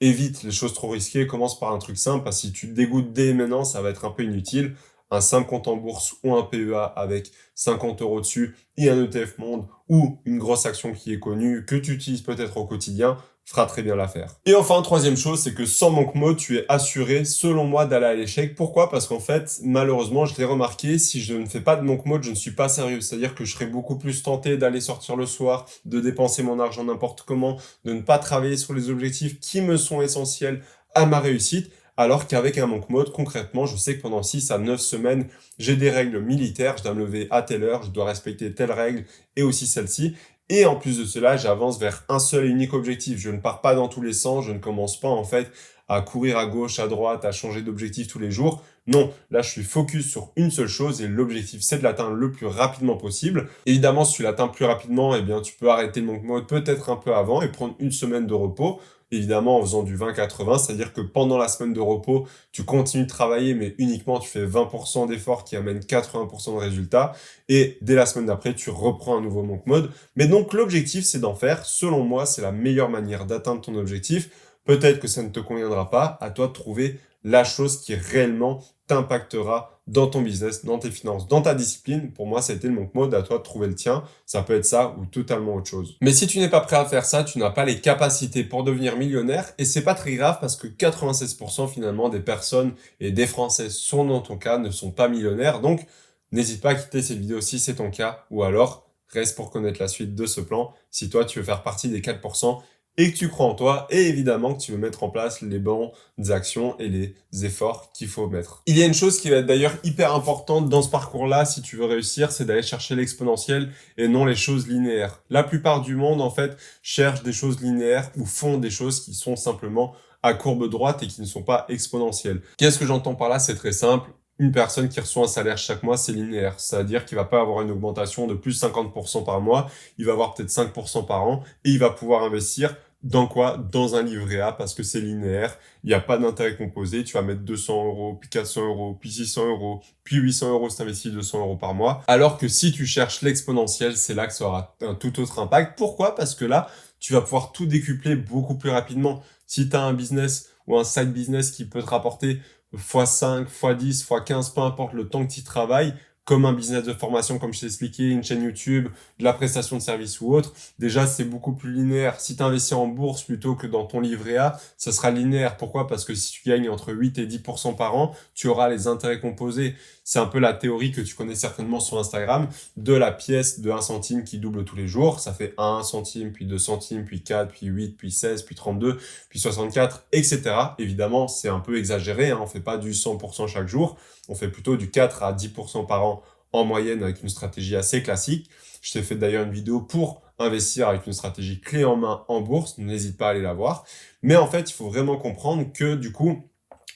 Speaker 1: Évite les choses trop risquées, commence par un truc simple, parce que si tu te dégoûtes dès maintenant, ça va être un peu inutile. Un simple compte en bourse ou un PEA avec 50 euros dessus et un ETF Monde ou une grosse action qui est connue, que tu utilises peut-être au quotidien, fera très bien l'affaire. Et enfin, troisième chose, c'est que sans Monk Mode, tu es assuré, selon moi, d'aller à l'échec. Pourquoi? Parce qu'en fait, malheureusement, je l'ai remarqué, si je ne fais pas de Monk Mode, je ne suis pas sérieux. C'est-à-dire que je serais beaucoup plus tenté d'aller sortir le soir, de dépenser mon argent n'importe comment, de ne pas travailler sur les objectifs qui me sont essentiels à ma réussite. Alors qu'avec un Monk Mode, concrètement, je sais que pendant 6 à 9 semaines, j'ai des règles militaires, je dois me lever à telle heure, je dois respecter telle règle et aussi celle-ci. Et en plus de cela, j'avance vers un seul et unique objectif. Je ne pars pas dans tous les sens, je ne commence pas en fait à courir à gauche, à droite, à changer d'objectif tous les jours. Non, là je suis focus sur une seule chose et l'objectif c'est de l'atteindre le plus rapidement possible. Évidemment, si tu l'atteins plus rapidement, eh bien tu peux arrêter le Monk Mode peut-être un peu avant et prendre une semaine de repos. Évidemment en faisant du 20-80, c'est-à-dire que pendant la semaine de repos, tu continues de travailler, mais uniquement tu fais 20% d'efforts qui amènent 80% de résultats. Et dès la semaine d'après, tu reprends un nouveau Monk Mode. Mais donc l'objectif, c'est d'en faire. Selon moi, c'est la meilleure manière d'atteindre ton objectif. Peut-être que ça ne te conviendra pas. À toi de trouver la chose qui réellement t'impactera dans ton business, dans tes finances, dans ta discipline. Pour moi, ça a été le Monk Mode. À toi de trouver le tien. Ça peut être ça ou totalement autre chose. Mais si tu n'es pas prêt à faire ça, tu n'as pas les capacités pour devenir millionnaire. Et c'est pas très grave parce que 96% finalement des personnes et des Français sont dans ton cas, ne sont pas millionnaires. Donc, n'hésite pas à quitter cette vidéo si c'est ton cas, ou alors reste pour connaître la suite de ce plan si toi tu veux faire partie des 4% et que tu crois en toi et évidemment que tu veux mettre en place les bonnes actions et les efforts qu'il faut mettre. Il y a une chose qui va être d'ailleurs hyper importante dans ce parcours-là si tu veux réussir, c'est d'aller chercher l'exponentiel et non les choses linéaires. La plupart du monde en fait cherche des choses linéaires ou font des choses qui sont simplement à courbe droite et qui ne sont pas exponentielles. Qu'est-ce que j'entends par là? C'est très simple. Une personne qui reçoit un salaire chaque mois, c'est linéaire. C'est-à-dire qu'il va pas avoir une augmentation de plus 50% par mois. Il va avoir peut-être 5% par an et il va pouvoir investir dans quoi? Dans un livret A parce que c'est linéaire. Il n'y a pas d'intérêt composé. Tu vas mettre 200 euros, puis 400 euros, puis 600 euros, puis 800 euros si tu investis 200 euros par mois. Alors que si tu cherches l'exponentiel, c'est là que ça aura un tout autre impact. Pourquoi? Parce que là, tu vas pouvoir tout décupler beaucoup plus rapidement. Si tu as un business ou un side business qui peut te rapporter x5, x10, x15, peu importe le temps que tu y travailles, comme un business de formation, comme je t'ai expliqué, une chaîne YouTube, de la prestation de service ou autre, déjà, c'est beaucoup plus linéaire. Si tu investis en bourse plutôt que dans ton livret A, ça sera linéaire. Pourquoi? Parce que si tu gagnes entre 8 et 10% par an, tu auras les intérêts composés. C'est un peu la théorie que tu connais certainement sur Instagram de la pièce de 1 centime qui double tous les jours. Ça fait 1 centime, puis 2 centimes, puis 4, puis 8, puis 16, puis 32, puis 64, etc. Évidemment, c'est un peu exagéré, hein. On fait pas du 100% chaque jour. On fait plutôt du 4 à 10% par an en moyenne avec une stratégie assez classique. Je t'ai fait d'ailleurs une vidéo pour investir avec une stratégie clé en main en bourse. N'hésite pas à aller la voir. Mais en fait, il faut vraiment comprendre que du coup,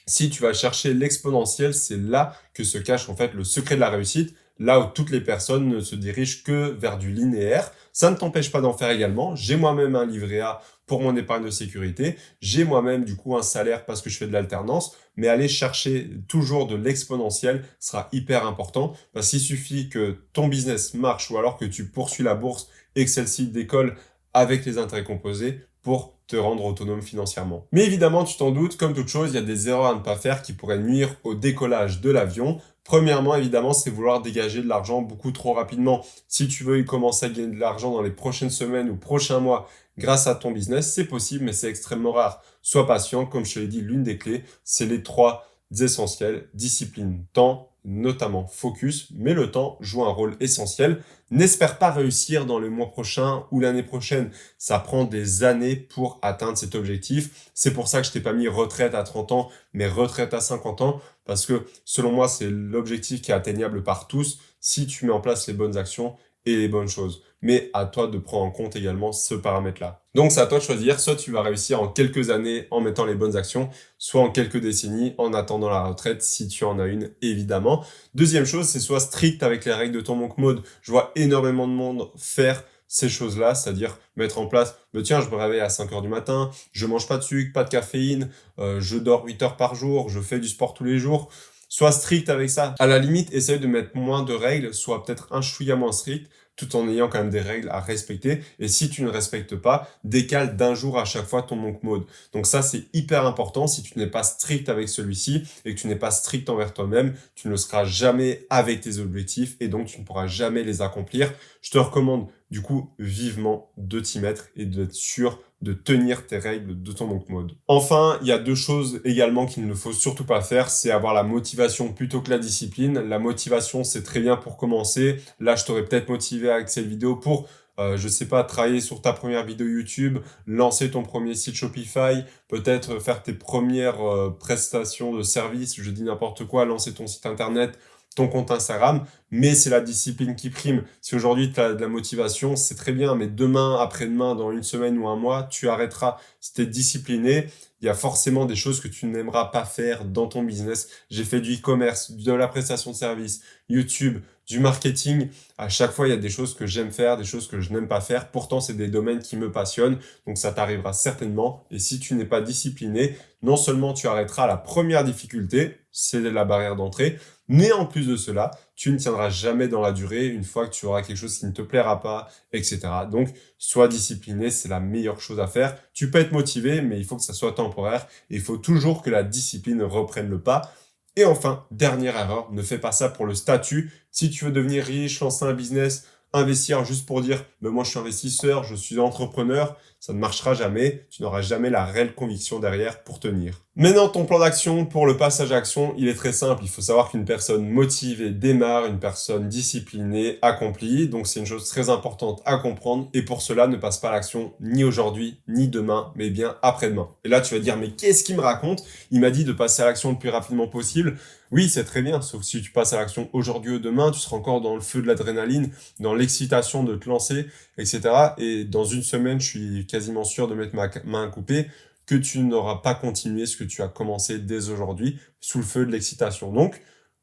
Speaker 1: si tu vas chercher l'exponentiel, c'est là que se cache en fait le secret de la réussite. Là où toutes les personnes ne se dirigent que vers du linéaire. Ça ne t'empêche pas d'en faire également. J'ai moi-même un livret A pour mon épargne de sécurité. J'ai moi-même du coup un salaire parce que je fais de l'alternance. Mais aller chercher toujours de l'exponentiel sera hyper important parce qu'il suffit que ton business marche ou alors que tu poursuis la bourse et que celle-ci décolle avec les intérêts composés pour te rendre autonome financièrement. Mais évidemment, tu t'en doutes, comme toute chose, il y a des erreurs à ne pas faire qui pourraient nuire au décollage de l'avion. Premièrement, évidemment, c'est vouloir dégager de l'argent beaucoup trop rapidement. Si tu veux commencer à gagner de l'argent dans les prochaines semaines ou prochains mois grâce à ton business, c'est possible, mais c'est extrêmement rare. Sois patient, comme je te l'ai dit, l'une des clés, c'est les 3 essentiels, discipline, temps notamment focus, mais le temps joue un rôle essentiel. N'espère pas réussir dans le mois prochain ou l'année prochaine. Ça prend des années pour atteindre cet objectif. C'est pour ça que je t'ai pas mis retraite à 30 ans, mais retraite à 50 ans, parce que selon moi, c'est l'objectif qui est atteignable par tous si tu mets en place les bonnes actions et les bonnes choses. Mais à toi de prendre en compte également ce paramètre-là. Donc c'est à toi de choisir, soit tu vas réussir en quelques années en mettant les bonnes actions, soit en quelques décennies en attendant la retraite si tu en as une, évidemment. Deuxième chose, c'est soit strict avec les règles de ton monk mode. Je vois énormément de monde faire ces choses-là, c'est-à-dire mettre en place, mais tiens, je me réveille à 5 heures du matin, je mange pas de sucre, pas de caféine, je dors 8 heures par jour, je fais du sport tous les jours. Sois strict avec ça. À la limite, essaye de mettre moins de règles, sois peut-être un chouïa moins strict, tout en ayant quand même des règles à respecter. Et si tu ne respectes pas, décale d'un jour à chaque fois ton monk mode. Donc ça, c'est hyper important. Si tu n'es pas strict avec celui-ci et que tu n'es pas strict envers toi-même, tu ne le seras jamais avec tes objectifs et donc tu ne pourras jamais les accomplir. Je te recommande du coup vivement de t'y mettre et d'être sûr de tenir tes règles de ton monk mode. Enfin, il y a deux choses également qu'il ne faut surtout pas faire, c'est avoir la motivation plutôt que la discipline. La motivation, c'est très bien pour commencer. Là, je t'aurais peut-être motivé avec cette vidéo pour, je sais pas, travailler sur ta première vidéo YouTube, lancer ton premier site Shopify, peut-être faire tes premières prestations de services, je dis n'importe quoi, lancer ton site internet, ton compte Instagram, mais c'est la discipline qui prime. Si aujourd'hui tu as de la motivation, c'est très bien, mais demain, après-demain, dans une semaine ou un mois, tu arrêteras. Si tu es discipliné, il y a forcément des choses que tu n'aimeras pas faire dans ton business. J'ai fait du e-commerce, de la prestation de service, YouTube, du marketing. À chaque fois, il y a des choses que j'aime faire, des choses que je n'aime pas faire. Pourtant, c'est des domaines qui me passionnent, donc ça t'arrivera certainement. Et si tu n'es pas discipliné, non seulement tu arrêteras à la première difficulté, c'est la barrière d'entrée, mais en plus de cela, tu ne tiendras jamais dans la durée une fois que tu auras quelque chose qui ne te plaira pas, etc. Donc, sois discipliné, c'est la meilleure chose à faire. Tu peux être motivé, mais il faut que ça soit temporaire. Et il faut toujours que la discipline reprenne le pas. Et enfin, dernière erreur, ne fais pas ça pour le statut. Si tu veux devenir riche, lancer un business, investir juste pour dire ben moi je suis investisseur, je suis entrepreneur, ça ne marchera jamais, tu n'auras jamais la réelle conviction derrière pour tenir. Maintenant, ton plan d'action pour le passage à action, il est très simple. Il faut savoir qu'une personne motivée démarre, une personne disciplinée accomplit. Donc c'est une chose très importante à comprendre et pour cela ne passe pas à l'action ni aujourd'hui, ni demain, mais bien après-demain. Et là tu vas dire mais qu'est-ce qu'il me raconte? Il m'a dit de passer à l'action le plus rapidement possible. Oui, c'est très bien, sauf si tu passes à l'action aujourd'hui ou demain, tu seras encore dans le feu de l'adrénaline, dans l'excitation de te lancer, etc. Et dans une semaine, je suis quasiment sûr de mettre ma main coupée, que tu n'auras pas continué ce que tu as commencé dès aujourd'hui, sous le feu de l'excitation. Donc,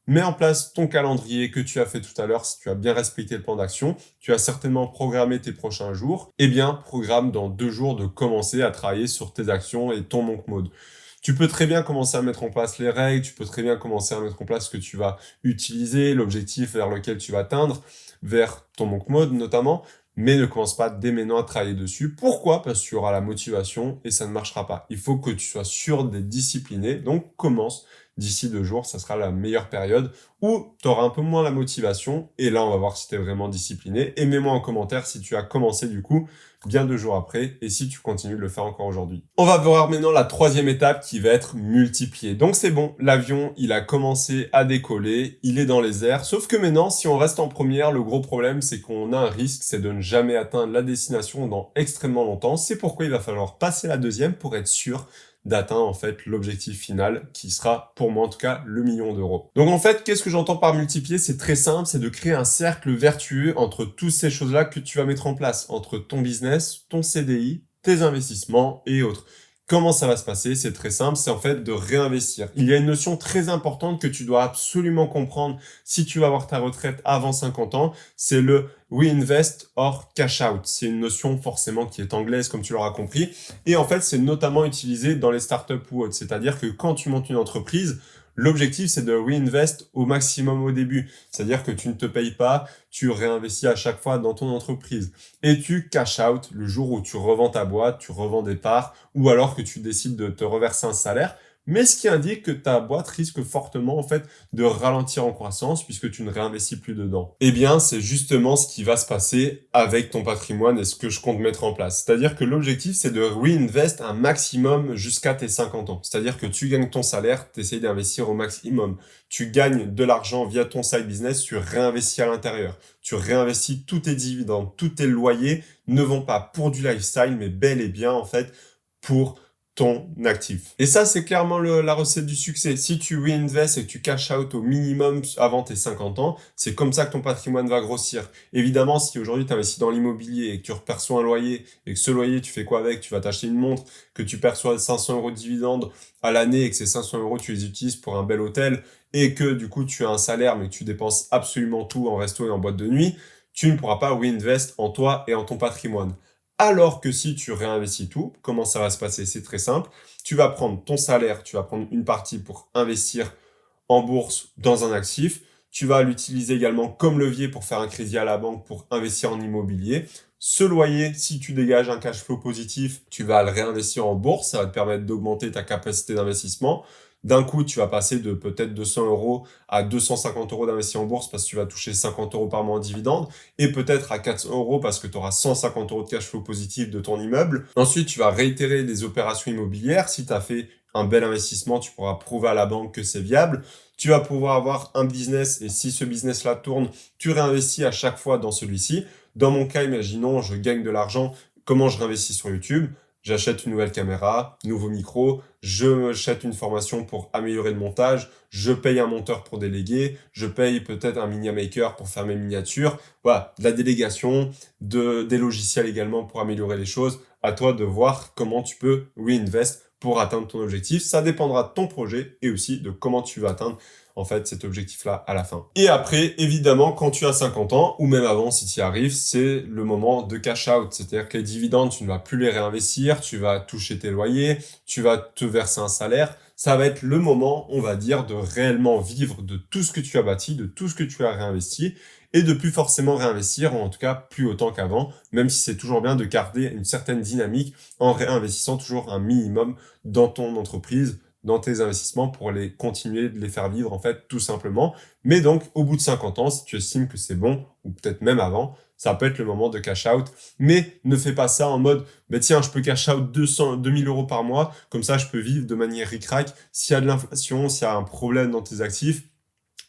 Speaker 1: mets en place ton calendrier que tu as fait tout à l'heure, si tu as bien respecté le plan d'action, tu as certainement programmé tes prochains jours, eh bien, programme dans 2 jours de commencer à travailler sur tes actions et ton monk mode. Tu peux très bien commencer à mettre en place les règles, tu peux très bien commencer à mettre en place ce que tu vas utiliser, l'objectif vers lequel tu vas atteindre, vers ton monk mode notamment, mais ne commence pas dès maintenant à travailler dessus. Pourquoi? Parce que tu auras la motivation et ça ne marchera pas. Il faut que tu sois sûr d'être discipliné, donc commence d'ici 2 jours, ça sera la meilleure période où tu auras un peu moins la motivation et là on va voir si tu es vraiment discipliné. Et mets-moi en commentaire si tu as commencé du coup bien 2 jours après et si tu continues de le faire encore aujourd'hui. On va voir maintenant la troisième étape qui va être multiplier. Donc c'est bon, l'avion il a commencé à décoller, il est dans les airs, sauf que maintenant si on reste en première, le gros problème c'est qu'on a un risque, c'est de ne jamais atteindre la destination dans extrêmement longtemps. C'est pourquoi il va falloir passer la deuxième pour être sûr d'atteindre en fait l'objectif final qui sera pour moi en tout cas le million d'euros. Donc en fait, qu'est-ce que j'entends par multiplier? C'est très simple, c'est de créer un cercle vertueux entre toutes ces choses-là que tu vas mettre en place, entre ton business, ton CDI, tes investissements et autres. Comment ça va se passer? C'est très simple, c'est en fait de réinvestir. Il y a une notion très importante que tu dois absolument comprendre si tu vas avoir ta retraite avant 50 ans, c'est le reinvest or cash out. C'est une notion forcément qui est anglaise comme tu l'auras compris. Et en fait, c'est notamment utilisé dans les startups ou autres. C'est-à-dire que quand tu montes une entreprise, l'objectif, c'est de reinvest au maximum au début. C'est-à-dire que tu ne te payes pas, tu réinvestis à chaque fois dans ton entreprise. Et tu cash out le jour où tu revends ta boîte, tu revends des parts, ou alors que tu décides de te reverser un salaire. mais ce qui indique que ta boîte risque fortement en fait de ralentir en croissance puisque tu ne réinvestis plus dedans. Eh bien, c'est justement ce qui va se passer avec ton patrimoine et ce que je compte mettre en place. C'est-à-dire que l'objectif, c'est de réinvestir un maximum jusqu'à tes 50 ans. C'est-à-dire que tu gagnes ton salaire, tu essayes d'investir au maximum. Tu gagnes de l'argent via ton side business, tu réinvestis à l'intérieur. Tu réinvestis tous tes dividendes, tous tes loyers ne vont pas pour du lifestyle, mais bel et bien, en fait, pour ton actif. Et ça, c'est clairement la recette du succès. Si tu réinvestes et que tu cash out au minimum avant tes 50 ans, c'est comme ça que ton patrimoine va grossir. Évidemment, si aujourd'hui tu investis dans l'immobilier et que tu perçois un loyer et que ce loyer, tu fais quoi avec? Tu vas t'acheter une montre, que tu perçois 500 euros de dividendes à l'année et que ces 500 euros, tu les utilises pour un bel hôtel et que du coup, tu as un salaire mais que tu dépenses absolument tout en resto et en boîte de nuit, tu ne pourras pas réinvestir en toi et en ton patrimoine. Alors que si tu réinvestis tout, comment ça va se passer? C'est très simple. Tu vas prendre ton salaire, tu vas prendre une partie pour investir en bourse dans un actif. Tu vas l'utiliser également comme levier pour faire un crédit à la banque pour investir en immobilier. Ce loyer, si tu dégages un cash flow positif, tu vas le réinvestir en bourse. Ça va te permettre d'augmenter ta capacité d'investissement. D'un coup, tu vas passer de peut-être 200 euros à 250 euros d'investissement en bourse parce que tu vas toucher 50 euros par mois en dividende et peut-être à 400 euros parce que tu auras 150 euros de cash flow positif de ton immeuble. Ensuite, tu vas réitérer les opérations immobilières. Si tu as fait un bel investissement, tu pourras prouver à la banque que c'est viable. Tu vas pouvoir avoir un business et si ce business-là tourne, tu réinvestis à chaque fois dans celui-ci. Dans mon cas, imaginons, je gagne de l'argent. Comment je réinvestis sur YouTube? J'achète une nouvelle caméra, nouveau micro, j'achète une formation pour améliorer le montage, je paye un monteur pour déléguer, je paye peut-être un media maker pour faire mes miniatures. Voilà, de la délégation, des logiciels également pour améliorer les choses. À toi de voir comment tu peux réinvestir pour atteindre ton objectif. Ça dépendra de ton projet et aussi de comment tu vas atteindre en fait cet objectif-là à la fin. Et après, évidemment, quand tu as 50 ans, ou même avant, si tu y arrives, c'est le moment de cash out. C'est-à-dire que les dividendes, tu ne vas plus les réinvestir, tu vas toucher tes loyers, tu vas te verser un salaire. Ça va être le moment, on va dire, de réellement vivre de tout ce que tu as bâti, de tout ce que tu as réinvesti, et de plus forcément réinvestir, ou en tout cas plus autant qu'avant, même si c'est toujours bien de garder une certaine dynamique en réinvestissant toujours un minimum dans ton entreprise, dans tes investissements pour les continuer de les faire vivre en fait tout simplement. Mais donc au bout de 50 ans, si tu estimes que c'est bon, ou peut-être même avant, ça peut être le moment de cash out. Mais ne fais pas ça en mode, bah tiens, je peux cash out 2000 euros par mois, comme ça je peux vivre de manière ric-rac. S'il y a de l'inflation, s'il y a un problème dans tes actifs,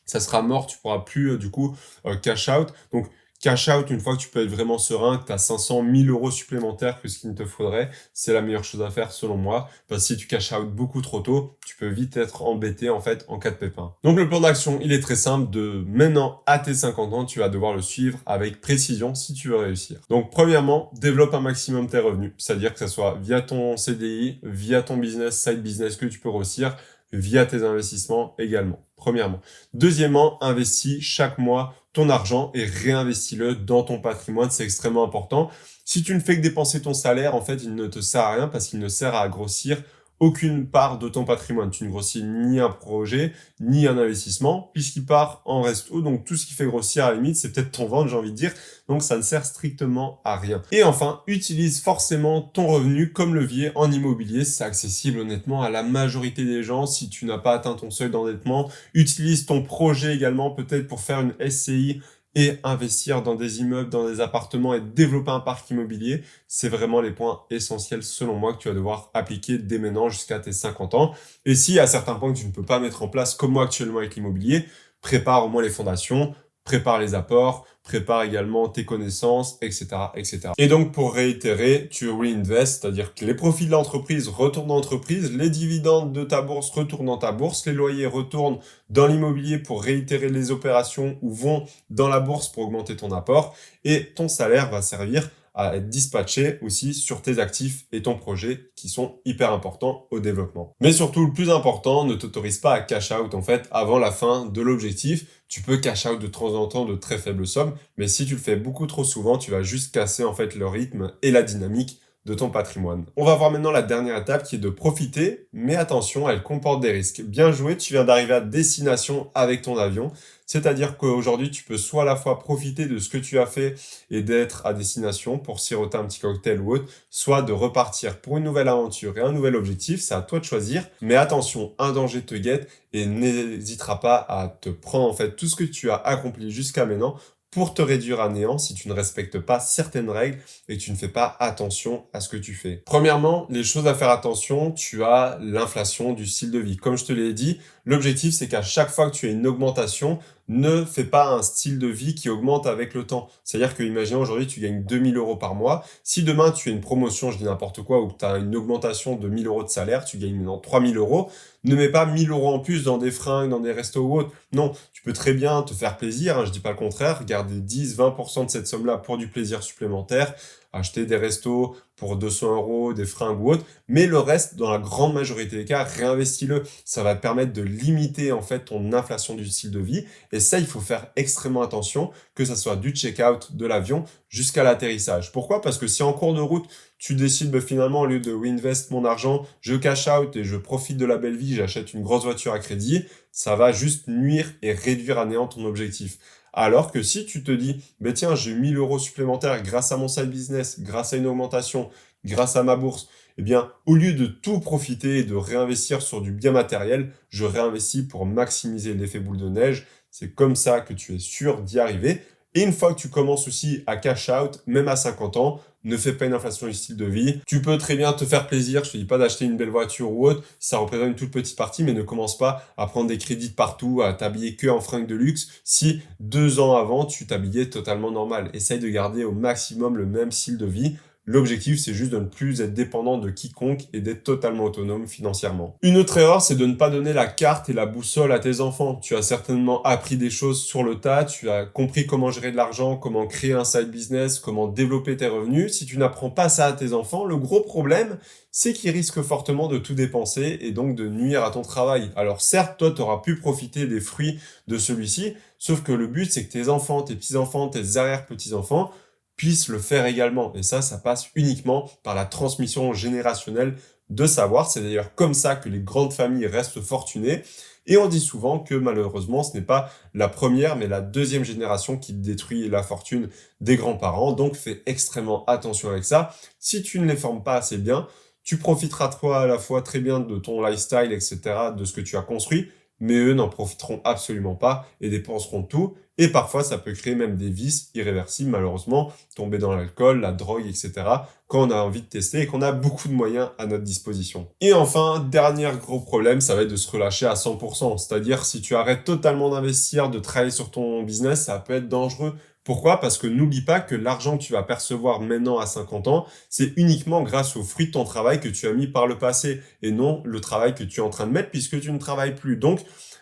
Speaker 1: ça sera mort, tu pourras plus du coup cash out. Donc cash out, une fois que tu peux être vraiment serein, que tu as 500 000 euros supplémentaires que ce qu'il ne te faudrait, c'est la meilleure chose à faire selon moi. Parce que si tu cash out beaucoup trop tôt, tu peux vite être embêté en fait en cas de pépin. Donc le plan d'action, il est très simple. De maintenant à tes 50 ans, tu vas devoir le suivre avec précision si tu veux réussir. Donc premièrement, développe un maximum tes revenus. C'est-à-dire que ce soit via ton CDI, via ton business, side business que tu peux grossir, via tes investissements également. Premièrement. Deuxièmement, investis chaque mois ton argent et réinvestis-le dans ton patrimoine. C'est extrêmement important. Si tu ne fais que dépenser ton salaire, en fait, il ne te sert à rien parce qu'il ne sert à grossir aucune part de ton patrimoine. Tu ne grossis ni un projet, ni un investissement, puisqu'il part en resto. Donc, tout ce qui fait grossir, à la limite, c'est peut-être ton ventre, j'ai envie de dire. Donc, ça ne sert strictement à rien. Et enfin, utilise forcément ton revenu comme levier en immobilier. C'est accessible, honnêtement, à la majorité des gens. Si tu n'as pas atteint ton seuil d'endettement, utilise ton projet également, peut-être pour faire une SCI et investir dans des immeubles, dans des appartements et développer un parc immobilier. C'est vraiment les points essentiels selon moi que tu vas devoir appliquer dès maintenant jusqu'à tes 50 ans. Et si à certains points que tu ne peux pas mettre en place comme moi actuellement avec l'immobilier, prépare au moins les fondations, prépare les apports, prépare également tes connaissances, etc., etc. Et donc, pour réitérer, tu réinvestes, c'est-à-dire que les profits de l'entreprise retournent dans l'entreprise, les dividendes de ta bourse retournent dans ta bourse, les loyers retournent dans l'immobilier pour réitérer les opérations ou vont dans la bourse pour augmenter ton apport, et ton salaire va servir à être dispatché aussi sur tes actifs et ton projet qui sont hyper importants au développement. Mais surtout, le plus important, ne t'autorise pas à cash out en fait avant la fin de l'objectif. Tu peux cash out de temps en temps de très faibles sommes, mais si tu le fais beaucoup trop souvent, tu vas juste casser en fait le rythme et la dynamique de ton patrimoine. On va voir maintenant la dernière étape qui est de profiter, mais attention, elle comporte des risques. Bien joué, tu viens d'arriver à destination avec ton avion. C'est-à-dire qu'aujourd'hui, tu peux soit à la fois profiter de ce que tu as fait et d'être à destination pour siroter un petit cocktail ou autre, soit de repartir pour une nouvelle aventure et un nouvel objectif. C'est à toi de choisir. Mais attention, un danger te guette et n'hésitera pas à te prendre en fait tout ce que tu as accompli jusqu'à maintenant pour te réduire à néant si tu ne respectes pas certaines règles et que tu ne fais pas attention à ce que tu fais. Premièrement, les choses à faire attention, tu as l'inflation du style de vie. Comme je te l'ai dit, l'objectif c'est qu'à chaque fois que tu as une augmentation, ne fais pas un style de vie qui augmente avec le temps. C'est-à-dire que, imaginons aujourd'hui, tu gagnes 2000 euros par mois. Si demain, tu as une promotion, je dis n'importe quoi, ou que tu as une augmentation de 1000 euros de salaire, tu gagnes maintenant 3000 euros, ne mets pas 1000 euros en plus dans des fringues, dans des restos ou autres. Non, tu peux très bien te faire plaisir, hein, je dis pas le contraire, garder 10-20% de cette somme-là pour du plaisir supplémentaire, acheter des restos pour 200 euros, des fringues ou autres, mais le reste, dans la grande majorité des cas, réinvestis-le. Ça va te permettre de limiter en fait ton inflation du style de vie. Et ça, il faut faire extrêmement attention, que ça soit du check-out de l'avion jusqu'à l'atterrissage. Pourquoi? Parce que si en cours de route, tu décides finalement, au lieu de reinvest mon argent, je cash out et je profite de la belle vie, j'achète une grosse voiture à crédit, ça va juste nuire et réduire à néant ton objectif. Alors que si tu te dis, ben tiens, j'ai 1000 euros supplémentaires grâce à mon side business, grâce à une augmentation, grâce à ma bourse, eh bien, au lieu de tout profiter et de réinvestir sur du bien matériel, je réinvestis pour maximiser l'effet boule de neige. C'est comme ça que tu es sûr d'y arriver. Et une fois que tu commences aussi à cash out, même à 50 ans, ne fais pas une inflation du style de vie. Tu peux très bien te faire plaisir, je te dis pas d'acheter une belle voiture ou autre, ça représente une toute petite partie, mais ne commence pas à prendre des crédits de partout, à t'habiller que en fringues de luxe, si 2 ans avant, tu t'habillais totalement normal. Essaye de garder au maximum le même style de vie. L'objectif, c'est juste de ne plus être dépendant de quiconque et d'être totalement autonome financièrement. Une autre erreur, c'est de ne pas donner la carte et la boussole à tes enfants. Tu as certainement appris des choses sur le tas, tu as compris comment gérer de l'argent, comment créer un side business, comment développer tes revenus. Si tu n'apprends pas ça à tes enfants, le gros problème, c'est qu'ils risquent fortement de tout dépenser et donc de nuire à ton travail. Alors certes, toi, tu auras pu profiter des fruits de celui-ci, sauf que le but, c'est que tes enfants, tes petits-enfants, tes arrière-petits-enfants puissent le faire également. Et ça passe uniquement par la transmission générationnelle de savoir. C'est d'ailleurs comme ça que les grandes familles restent fortunées. Et on dit souvent que malheureusement, ce n'est pas la première, mais la deuxième génération qui détruit la fortune des grands-parents. Donc fais extrêmement attention avec ça. Si tu ne les formes pas assez bien, tu profiteras toi à la fois très bien de ton lifestyle, etc., de ce que tu as construit, mais eux n'en profiteront absolument pas et dépenseront tout. Et parfois, ça peut créer même des vices irréversibles, malheureusement, tomber dans l'alcool, la drogue, etc., quand on a envie de tester et qu'on a beaucoup de moyens à notre disposition. Et enfin, dernier gros problème, ça va être de se relâcher à 100%. C'est-à-dire, si tu arrêtes totalement d'investir, de travailler sur ton business, ça peut être dangereux. Pourquoi? Parce que n'oublie pas que l'argent que tu vas percevoir maintenant à 50 ans, c'est uniquement grâce aux fruits de ton travail que tu as mis par le passé et non le travail que tu es en train de mettre puisque tu ne travailles plus. Donc,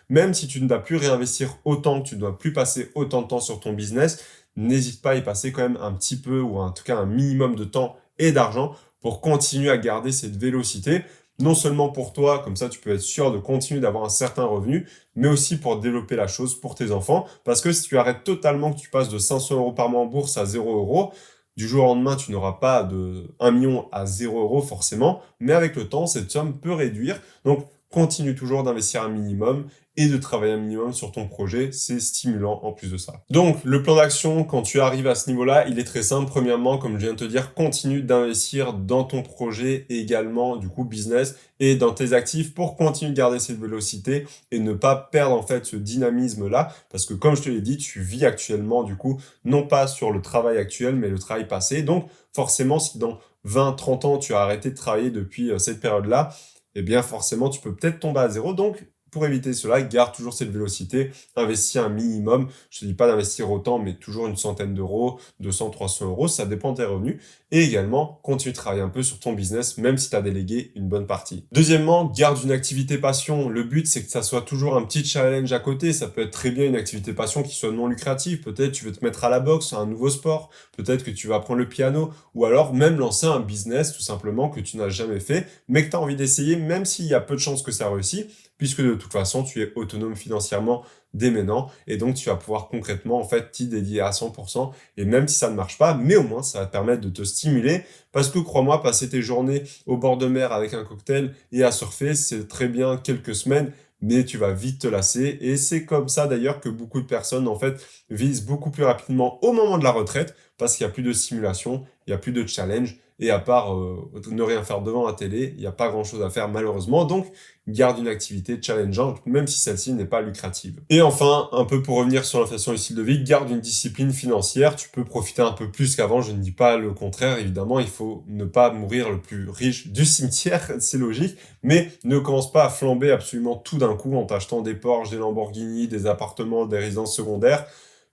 Speaker 1: même si tu ne dois plus réinvestir autant, que tu ne dois plus passer autant de temps sur ton business, n'hésite pas à y passer quand même un petit peu ou en tout cas un minimum de temps et d'argent pour continuer à garder cette vélocité. Non seulement pour toi, comme ça tu peux être sûr de continuer d'avoir un certain revenu, mais aussi pour développer la chose pour tes enfants. Parce que si tu arrêtes totalement, que tu passes de 500 euros par mois en bourse à 0 euros, du jour au lendemain, tu n'auras pas de 1 million à 0 euros forcément, mais avec le temps, cette somme peut réduire. Donc, continue toujours d'investir un minimum et de travailler un minimum sur ton projet, c'est stimulant en plus de ça. Donc, le plan d'action, quand tu arrives à ce niveau-là, il est très simple. Premièrement, comme je viens de te dire, continue d'investir dans ton projet et également, du coup, business et dans tes actifs pour continuer de garder cette vélocité et ne pas perdre, en fait, ce dynamisme-là. Parce que, comme je te l'ai dit, tu vis actuellement, du coup, non pas sur le travail actuel, mais le travail passé. Donc, forcément, si dans 20-30 ans, tu as arrêté de travailler depuis cette période-là, eh bien, forcément, tu peux peut-être tomber à zéro. Donc, pour éviter cela, garde toujours cette vélocité, investis un minimum. Je te dis pas d'investir autant, mais toujours une centaine d'euros, 200, 300 euros, ça dépend de tes revenus. Et également, continue de travailler un peu sur ton business, même si tu as délégué une bonne partie. Deuxièmement, garde une activité passion. Le but, c'est que ça soit toujours un petit challenge à côté. Ça peut être très bien une activité passion qui soit non lucrative. Peut-être tu veux te mettre à la boxe, à un nouveau sport. Peut-être que tu vas apprendre le piano. Ou alors même lancer un business, tout simplement, que tu n'as jamais fait, mais que tu as envie d'essayer, même s'il y a peu de chances que ça réussisse, puisque de toute façon, tu es autonome financièrement dès maintenant. Et donc, tu vas pouvoir concrètement, en fait, t'y dédier à 100%. Et même si ça ne marche pas, mais au moins, ça va te permettre de te stimuler. Parce que crois-moi, passer tes journées au bord de mer avec un cocktail et à surfer, c'est très bien quelques semaines, mais tu vas vite te lasser. Et c'est comme ça d'ailleurs que beaucoup de personnes, en fait, visent beaucoup plus rapidement au moment de la retraite, parce qu'il n'y a plus de stimulation, il n'y a plus de challenge, et à part ne rien faire devant la télé, il n'y a pas grand-chose à faire malheureusement. Donc, garde une activité challengeante, même si celle-ci n'est pas lucrative. Et enfin, un peu pour revenir sur l'inflation du style de vie, garde une discipline financière. Tu peux profiter un peu plus qu'avant, je ne dis pas le contraire, évidemment, il faut ne pas mourir le plus riche du cimetière, c'est logique, mais ne commence pas à flamber absolument tout d'un coup en t'achetant des Porsche, des Lamborghini, des appartements, des résidences secondaires.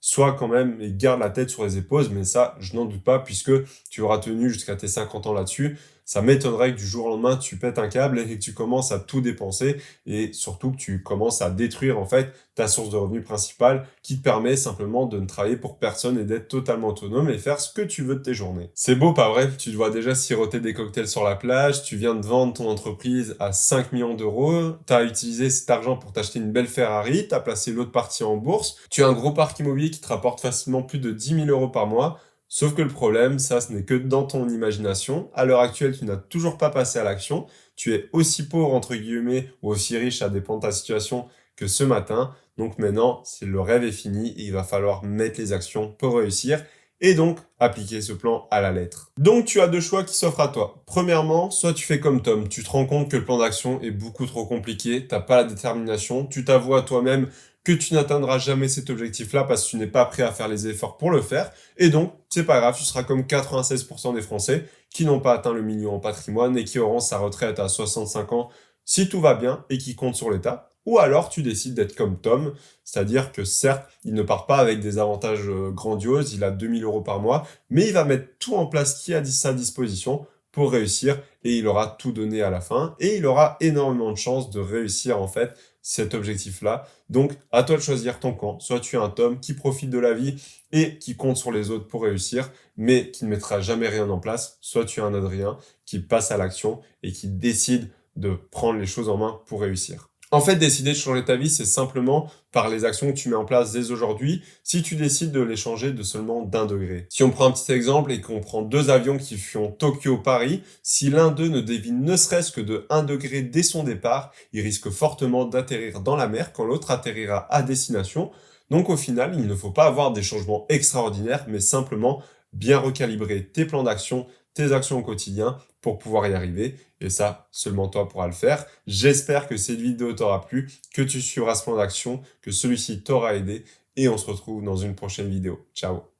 Speaker 1: Sois quand même et garde la tête sur les épaules, mais ça, je n'en doute pas, puisque tu auras tenu jusqu'à tes 50 ans là-dessus. Ça m'étonnerait que du jour au lendemain, tu pètes un câble et que tu commences à tout dépenser, et surtout que tu commences à détruire, en fait, ta source de revenus principale, qui te permet simplement de ne travailler pour personne et d'être totalement autonome et faire ce que tu veux de tes journées. C'est beau, pas vrai? Tu te vois déjà siroter des cocktails sur la plage, tu viens de vendre ton entreprise à 5 millions d'euros, t'as utilisé cet argent pour t'acheter une belle Ferrari, t'as placé l'autre partie en bourse, tu as un gros parc immobilier qui te rapporte facilement plus de 10 000 euros par mois. Sauf que le problème, ça, ce n'est que dans ton imagination. À l'heure actuelle, tu n'as toujours pas passé à l'action. Tu es aussi pauvre, entre guillemets, ou aussi riche, ça dépend de ta situation, que ce matin. Donc maintenant, c'est le rêve est fini et il va falloir mettre les actions pour réussir et donc appliquer ce plan à la lettre. Donc tu as deux choix qui s'offrent à toi. Premièrement, soit tu fais comme Tom, tu te rends compte que le plan d'action est beaucoup trop compliqué, t'as pas la détermination, tu t'avoues à toi-même que tu n'atteindras jamais cet objectif-là parce que tu n'es pas prêt à faire les efforts pour le faire. Et donc, c'est pas grave, tu seras comme 96% des Français qui n'ont pas atteint le million en patrimoine et qui auront sa retraite à 65 ans si tout va bien et qui comptent sur l'État. Ou alors, tu décides d'être comme Tom, c'est-à-dire que certes, il ne part pas avec des avantages grandioses, il a 2000 euros par mois, mais il va mettre tout en place qui est à sa disposition pour réussir et il aura tout donné à la fin et il aura énormément de chances de réussir en fait cet objectif-là. Donc, à toi de choisir ton camp. Soit tu es un Tom qui profite de la vie et qui compte sur les autres pour réussir, mais qui ne mettra jamais rien en place. Soit tu es un Adrien qui passe à l'action et qui décide de prendre les choses en main pour réussir. En fait, décider de changer ta vie, c'est simplement par les actions que tu mets en place dès aujourd'hui, si tu décides de les changer de seulement d'1 degré. Si on prend un petit exemple et qu'on prend deux avions qui font Tokyo-Paris, si l'un d'eux ne dévie ne serait-ce que de 1 degré dès son départ, il risque fortement d'atterrir dans la mer quand l'autre atterrira à destination. Donc au final, il ne faut pas avoir des changements extraordinaires, mais simplement bien recalibrer tes plans d'action, tes actions au quotidien pour pouvoir y arriver. Et ça, seulement toi pourras le faire. J'espère que cette vidéo t'aura plu, que tu suivras ce plan d'action, que celui-ci t'aura aidé. Et on se retrouve dans une prochaine vidéo. Ciao!